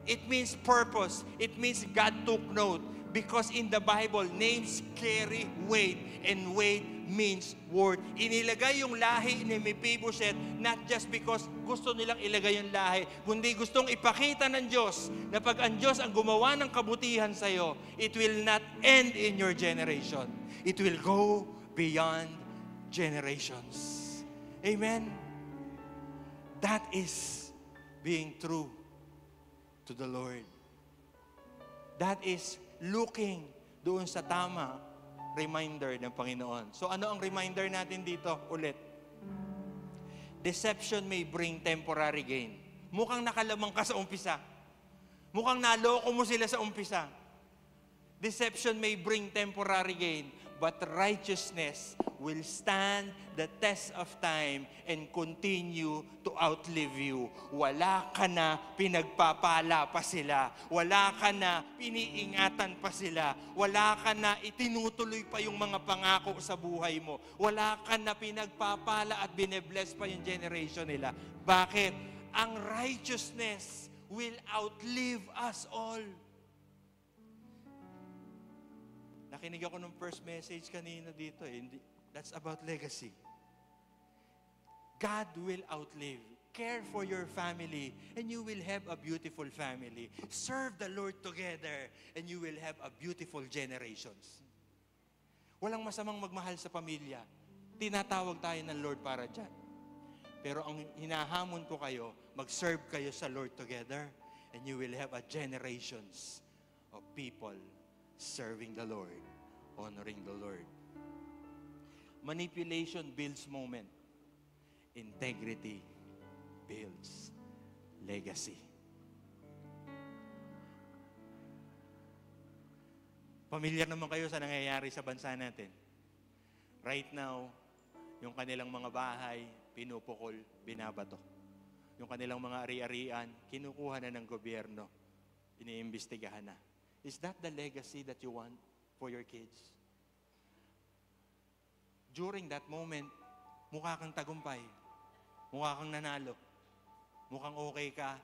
It means purpose. It means God took note. Because in the Bible, names carry weight, and weight means worth. Inilagay yung lahi ni Mephibosheth not just because gusto nilang ilagay yung lahi, kundi gustong ipakita ng Diyos na pag ang Diyos ang gumawa ng kabutihan sa iyo, it will not end in your generation. It will go beyond generations. Amen? That is being true to the Lord. That is looking doon sa tama reminder ng Panginoon. So ano ang reminder natin dito ulit? Deception may bring temporary gain. Mukhang nakalamang ka sa umpisa. Mukhang naloko mo sila sa umpisa. Deception may bring temporary gain, but righteousness will stand the test of time and continue to outlive you. Wala ka na, pinagpapala pa sila. Wala ka na, piniingatan pa sila. Wala ka na, itinutuloy pa yung mga pangako sa buhay mo. Wala ka na, pinagpapala at binebless pa yung generation nila. Bakit? Ang righteousness will outlive us all. Nakinig ako ng first message kanina dito eh. That's about legacy. God will outlive. Care for your family and you will have a beautiful family. Serve the Lord together and you will have a beautiful generations. Walang masamang magmahal sa pamilya. Tinatawag tayo ng Lord para dyan. Pero ang hinahamon ko kayo, mag-serve kayo sa Lord together and you will have a generations of people serving the Lord, honoring the Lord. Manipulation builds moment. Integrity builds legacy. Pamilyar naman kayo sa nangyayari sa bansa natin. Right now, yung kanilang mga bahay, pinupukol, binabato. Yung kanilang mga ari-arian, kinukuha na ng gobyerno, iniimbestigahan na. Is that the legacy that you want for your kids? During that moment, mukha kang tagumpay. Mukha kang nanalo. Mukhang okay ka,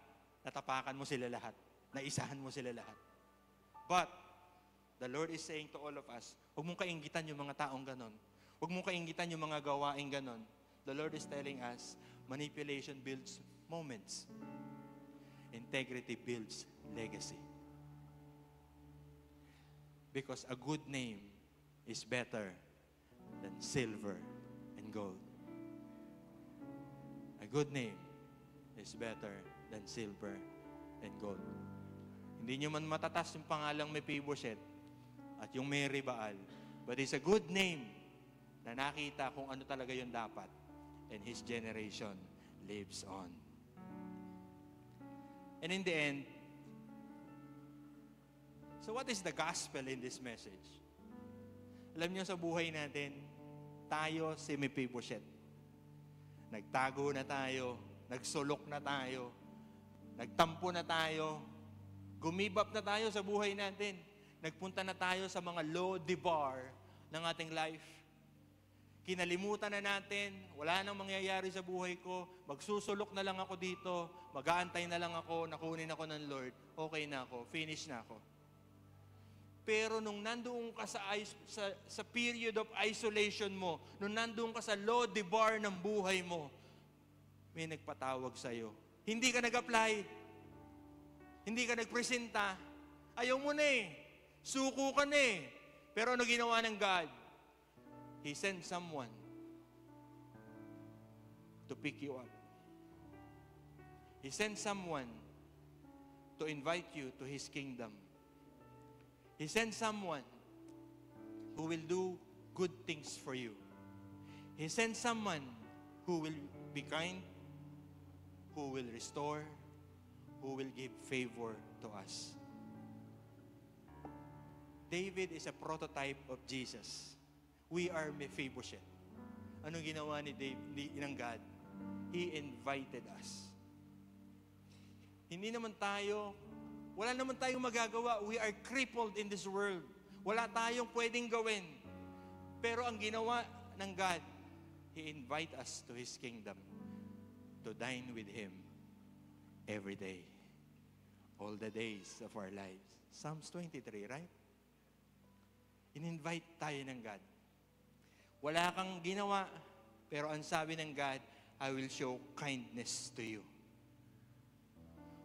natapakan mo sila lahat. Naisahan mo sila lahat. But, the Lord is saying to all of us, huwag mong kainggitan yung mga taong ganon. Huwag mong kainggitan yung mga gawaing ganon. The Lord is telling us, manipulation builds moments. Integrity builds legacy. Because a good name is better than silver and gold. A good name is better than silver and gold. Hindi nyo man matatas yung pangalang Mephibosheth at yung Mary Baal, but it's a good name na nakita kung ano talaga yung dapat, and his generation lives on. And in the end, so what is the gospel in this message? Alam niyo sa buhay natin, tayo si Mephibosheth. Nagtago na tayo, nagsulok na tayo, nagtampo na tayo, gumibap na tayo sa buhay natin. Nagpunta na tayo sa mga lo-debar ng ating life. Kinalimutan na natin, wala nang mangyayari sa buhay ko, magsusulok na lang ako dito, mag-aantay na lang ako, nakunin ako ng Lord, okay na ako, finish na ako. Pero nung nandoon ka sa period of isolation mo, nung nandoon ka sa lo-debar ng buhay mo, may nagpatawag sa'yo. Hindi ka nag-apply, hindi ka nagpresenta, ayaw mo na eh, suko ka na eh. Pero ano ginawa ng God? He sent someone to pick you up. He sent someone to invite you to His kingdom. He sent someone who will do good things for you. He sent someone who will be kind, who will restore, who will give favor to us. David is a prototype of Jesus. We are Mephibosheth. Anong ginawa ng God? He invited us. Hindi naman tayo, wala naman tayong magagawa. We are crippled in this world. Wala tayong pwedeng gawin. Pero ang ginawa ng God, He invite us to His kingdom to dine with Him every day. All the days of our lives. Psalms 23, right? In-invite tayo ng God. Wala kang ginawa, pero ang sabi ng God, I will show kindness to you.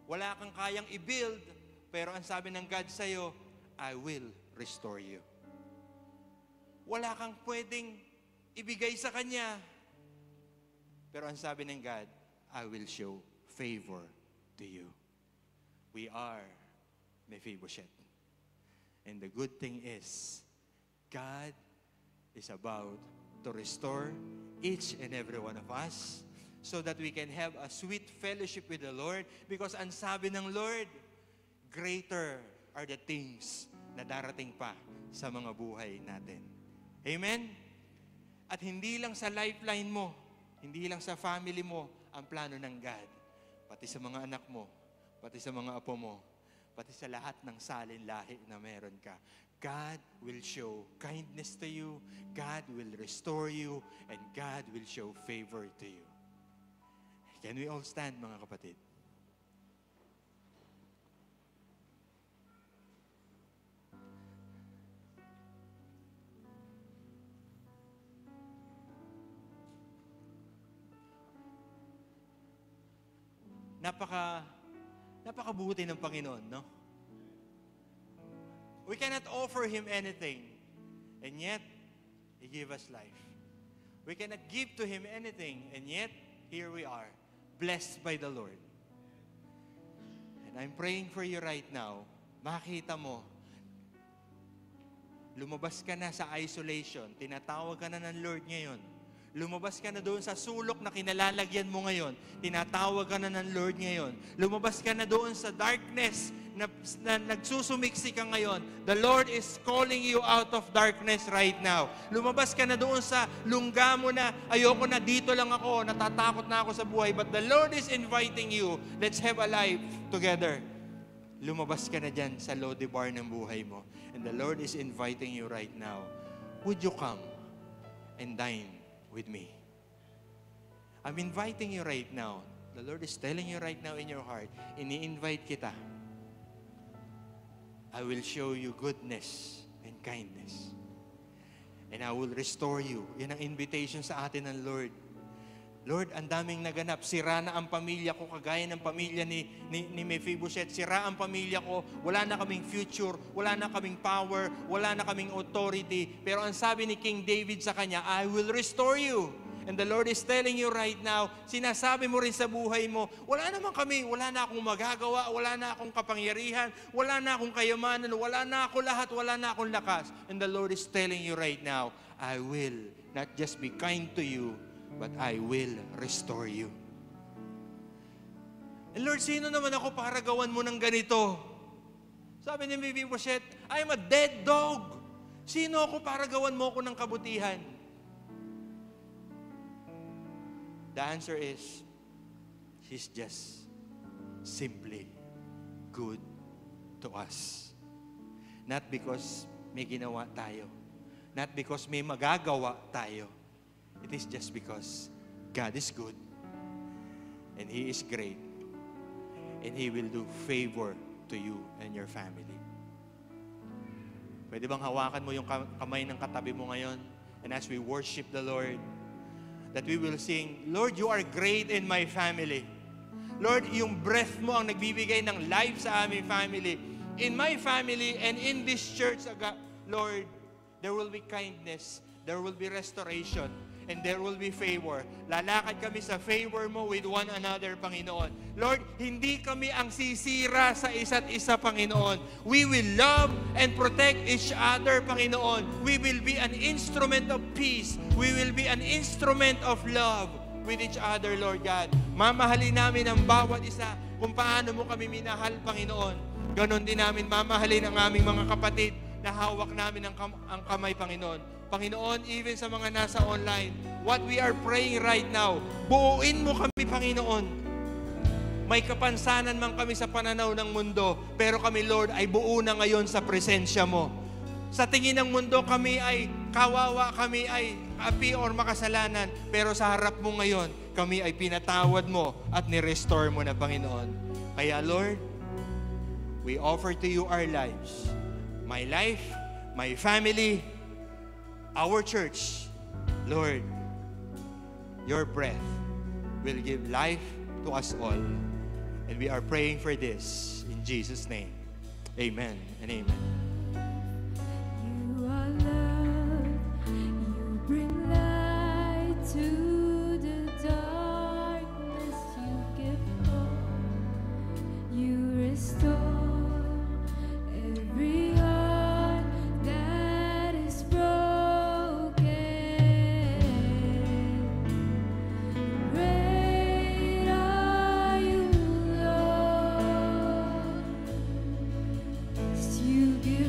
Wala kang kayang i-build, pero ang sabi ng God sa'yo, I will restore you. Wala kang pwedeng ibigay sa Kanya, pero ang sabi ng God, I will show favor to you. We are Mephibosheth. And the good thing is, God is about to restore each and every one of us so that we can have a sweet fellowship with the Lord, because ang sabi ng Lord, greater are the things na darating pa sa mga buhay natin. Amen? At hindi lang sa lifeline mo, hindi lang sa family mo ang plano ng God, pati sa mga anak mo, pati sa mga apo mo, pati sa lahat ng salin lahi na meron ka. God will show kindness to you, God will restore you, and God will show favor to you. Can we all stand, mga kapatid? Napakabuti ng Panginoon, no? We cannot offer Him anything, and yet, He gave us life. We cannot give to Him anything, and yet, here we are, blessed by the Lord. And I'm praying for you right now, makita mo, lumabas ka na sa isolation, tinatawag ka na ng Lord ngayon. Lumabas ka na doon sa sulok na kinalalagyan mo ngayon. Tinatawag ka na ng Lord ngayon. Lumabas ka na doon sa darkness na nagsusumiksi ka ngayon. The Lord is calling you out of darkness right now. Lumabas ka na doon sa lungga mo na, ayoko na, dito lang ako, natatakot na ako sa buhay. But the Lord is inviting you, let's have a life together. Lumabas ka na dyan sa lo-debar ng buhay mo. And the Lord is inviting you right now. Would you come and dine with me? I'm inviting you right now. The Lord is telling you right now in your heart, ini-invite kita. I will show you goodness and kindness. And I will restore you. Yan ang invitation sa atin ng Lord. Lord, ang daming naganap. Sira na ang pamilya ko, kagaya ng pamilya ni Mephibosheth. Sira ang pamilya ko. Wala na kaming future. Wala na kaming power. Wala na kaming authority. Pero ang sabi ni King David sa kanya, I will restore you. And the Lord is telling you right now, sinasabi mo rin sa buhay mo, wala naman kami, wala na akong magagawa, wala na akong kapangyarihan, wala na akong kayamanan, wala na ako lahat, wala na akong lakas. And the Lord is telling you right now, I will not just be kind to you, but I will restore you. And Lord, sino naman ako para gawan mo ng ganito? Sabi ni Mephibosheth, I'm a dead dog. Sino ako para gawan mo ko ng kabutihan? The answer is, He's just simply good to us. Not because may ginawa tayo. Not because may magagawa tayo. It is just because God is good. And He is great. And He will do favor to you and your family. Pwede bang hawakan mo yung kamay ng katabi mo ngayon? And as we worship the Lord, that we will sing, Lord, you are great in my family. Lord, yung breath mo ang nagbibigay ng life sa aming family. In my family and in this church, Lord, there will be kindness, there will be restoration, and there will be favor. Lalakad kami sa favor mo with one another, Panginoon. Lord, hindi kami ang sisira sa isa't isa, Panginoon. We will love and protect each other, Panginoon. We will be an instrument of peace. We will be an instrument of love with each other, Lord God. Mamahalin namin ang bawat isa kung paano mo kami minahal, Panginoon. Ganon din namin mamahalin ang aming mga kapatid na hawak namin ang kamay, Panginoon. Panginoon, even sa mga nasa online, what we are praying right now, buuin mo kami, Panginoon. May kapansanan man kami sa pananaw ng mundo, pero kami, Lord, ay buo na ngayon sa presensya mo. Sa tingin ng mundo, kami ay kawawa, kami ay api or makasalanan, pero sa harap mo ngayon, kami ay pinatawad mo at ni-restore mo na, Panginoon. Kaya, Lord, we offer to you our lives. My life, my family, our church. Lord, your breath will give life to us all. And we are praying for this in Jesus' name. Amen and amen. You are love, you bring light to the darkness, you give hope, you restore every heart that is broken. Great are you, Lord, 'cause you give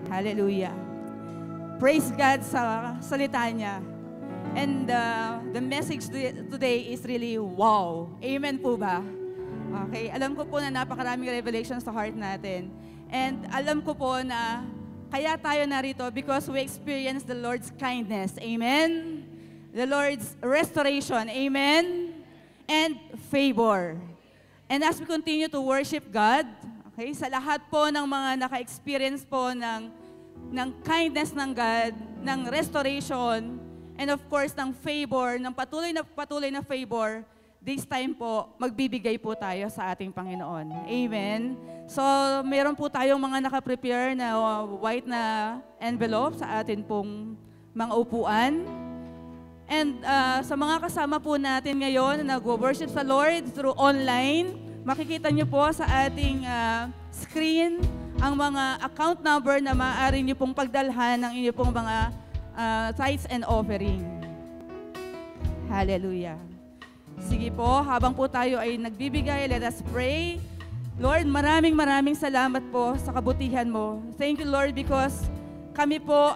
Hallelujah. Praise God sa salita niya. And the message today is really wow. Amen po ba? Okay, alam ko po na napakaraming revelations sa heart natin. And alam ko po na kaya tayo narito because we experience the Lord's kindness. Amen? The Lord's restoration. Amen? And favor. And as we continue to worship God, okay, sa lahat po ng mga naka-experience po ng kindness ng God, ng restoration, and of course, ng favor, ng patuloy na favor, this time po, magbibigay po tayo sa ating Panginoon. Amen? So, meron po tayong mga nakaprepare na white na envelope sa atin pong mga upuan. And sa mga kasama po natin ngayon na nag-worship sa Lord through online, makikita niyo po sa ating screen ang mga account number na maaari niyo pong pagdalhan ng inyong pong mga tithes and offering. Hallelujah. Sige po, habang po tayo ay nagbibigay, let us pray. Lord, maraming salamat po sa kabutihan mo. Thank you, Lord, because kami po,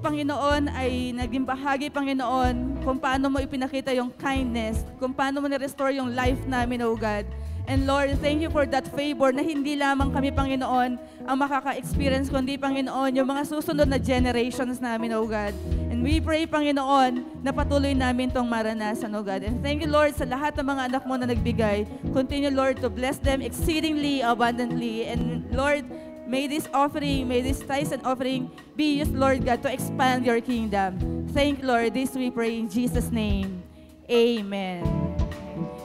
Panginoon, ay naging bahagi, Panginoon, kung paano mo ipinakita yung kindness, kung paano mo na-restore yung life namin, oh God. And Lord, thank you for that favor na hindi lamang kami, Panginoon, ang makaka-experience, kundi, Panginoon, yung mga susunod na generations namin, oh God. And we pray, Panginoon, na patuloy namin itong maranasan, oh God. And thank you, Lord, sa lahat ng mga anak mo na nagbigay. Continue, Lord, to bless them exceedingly, abundantly. And Lord, may this tithes and offering be used, Lord God, to expand your kingdom. Thank you, Lord. This we pray in Jesus' name. Amen.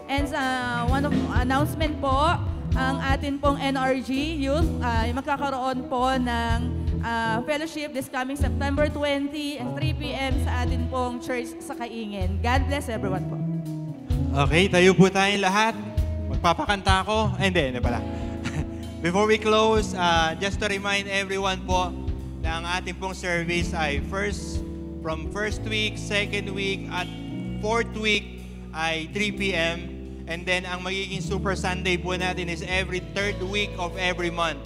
And one of announcement po, ang atin pong NRG Youth, magkakaroon po ng fellowship this coming September 20 at 3 p.m. sa atin pong church sa Kaingin. God bless everyone po. Okay, tayo po tayong lahat. Magpapakanta ako. Hindi pala. Before we close, just to remind everyone po na ang ating pong service ay from first week, second week, at fourth week ay 3 p.m. And then ang magiging Super Sunday po natin is every third week of every month.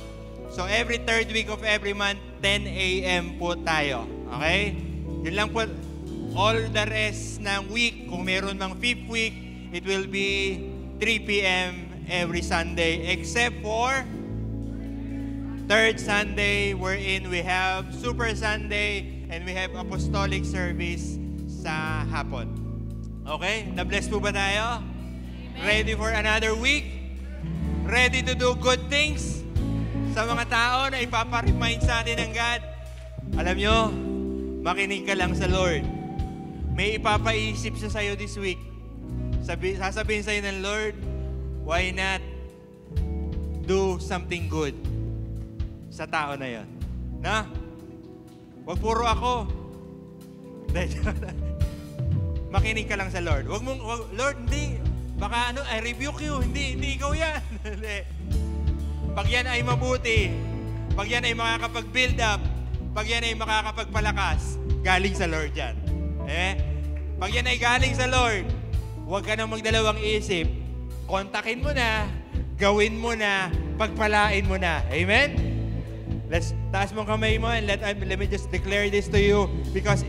So every third week of every month, 10 a.m. po tayo. Okay? Yun lang po. All the rest ng week, kung meron mang fifth week, it will be 3 p.m. every Sunday, except for third Sunday, wherein we have Super Sunday and we have Apostolic Service sa hapon. Okay? Na-bless po ba tayo? Amen. Ready for another week? Ready to do good things sa mga tao na ipapa-remind sa atin ng God? Alam nyo, makinig ka lang sa Lord. May ipapaisip siya sa'yo this week. Sasabihin sa'yo ng Lord, why not do something good sa tao na yon? Na? Wag puro ako. Makinig ka lang sa Lord. Lord, hindi. Baka I rebuke you. Hindi ikaw yan. Pag yan ay mabuti, pag yan ay makakapag-build up, pag yan ay makakapagpalakas, galing sa Lord yan. Pag yan ay galing sa Lord, huwag ka nang magdalawang isip. Kontakin mo na, gawin mo na, pagpalain mo na. Amen? Let's taas mong kamay mo and let me just declare this to you, because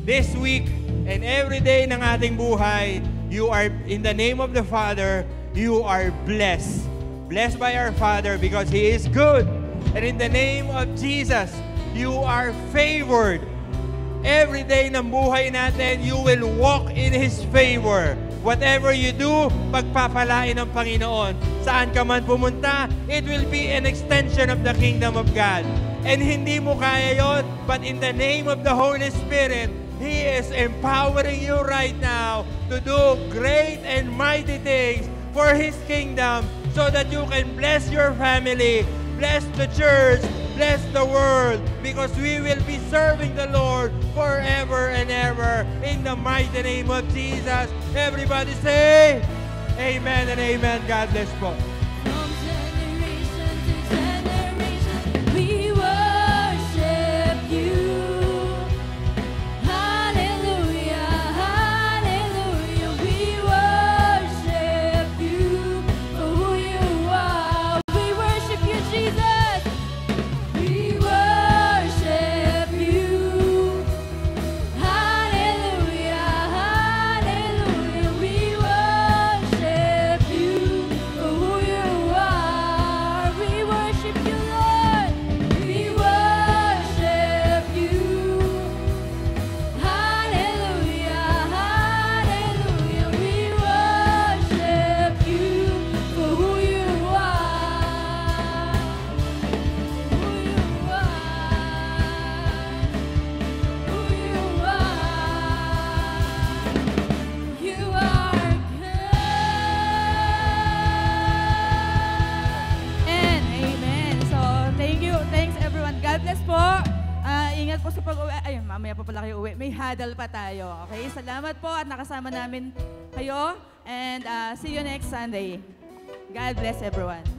this week and every day ng ating buhay, you are, in the name of the Father, you are blessed. Blessed by our Father because He is good. And in the name of Jesus, you are favored. Every day ng buhay natin, you will walk in His favor. Whatever you do, pagpapalain ng Panginoon. Saan ka man pumunta, it will be an extension of the kingdom of God. And hindi mo kaya yon, but in the name of the Holy Spirit, He is empowering you right now to do great and mighty things for His kingdom so that you can bless your family, bless the church, bless the world, because we will be serving the Lord forever and ever in the mighty name of Jesus. Everybody say, amen and amen. God bless po. From generation to generation, we worship you. Hallelujah, hallelujah. We worship you for who you are. We worship you, Jesus. po sa pag-uwi. Ay, mamaya pa pala kayo uwi. May huddle pa tayo. Okay? Salamat po at nakasama namin kayo. And see you next Sunday. God bless everyone.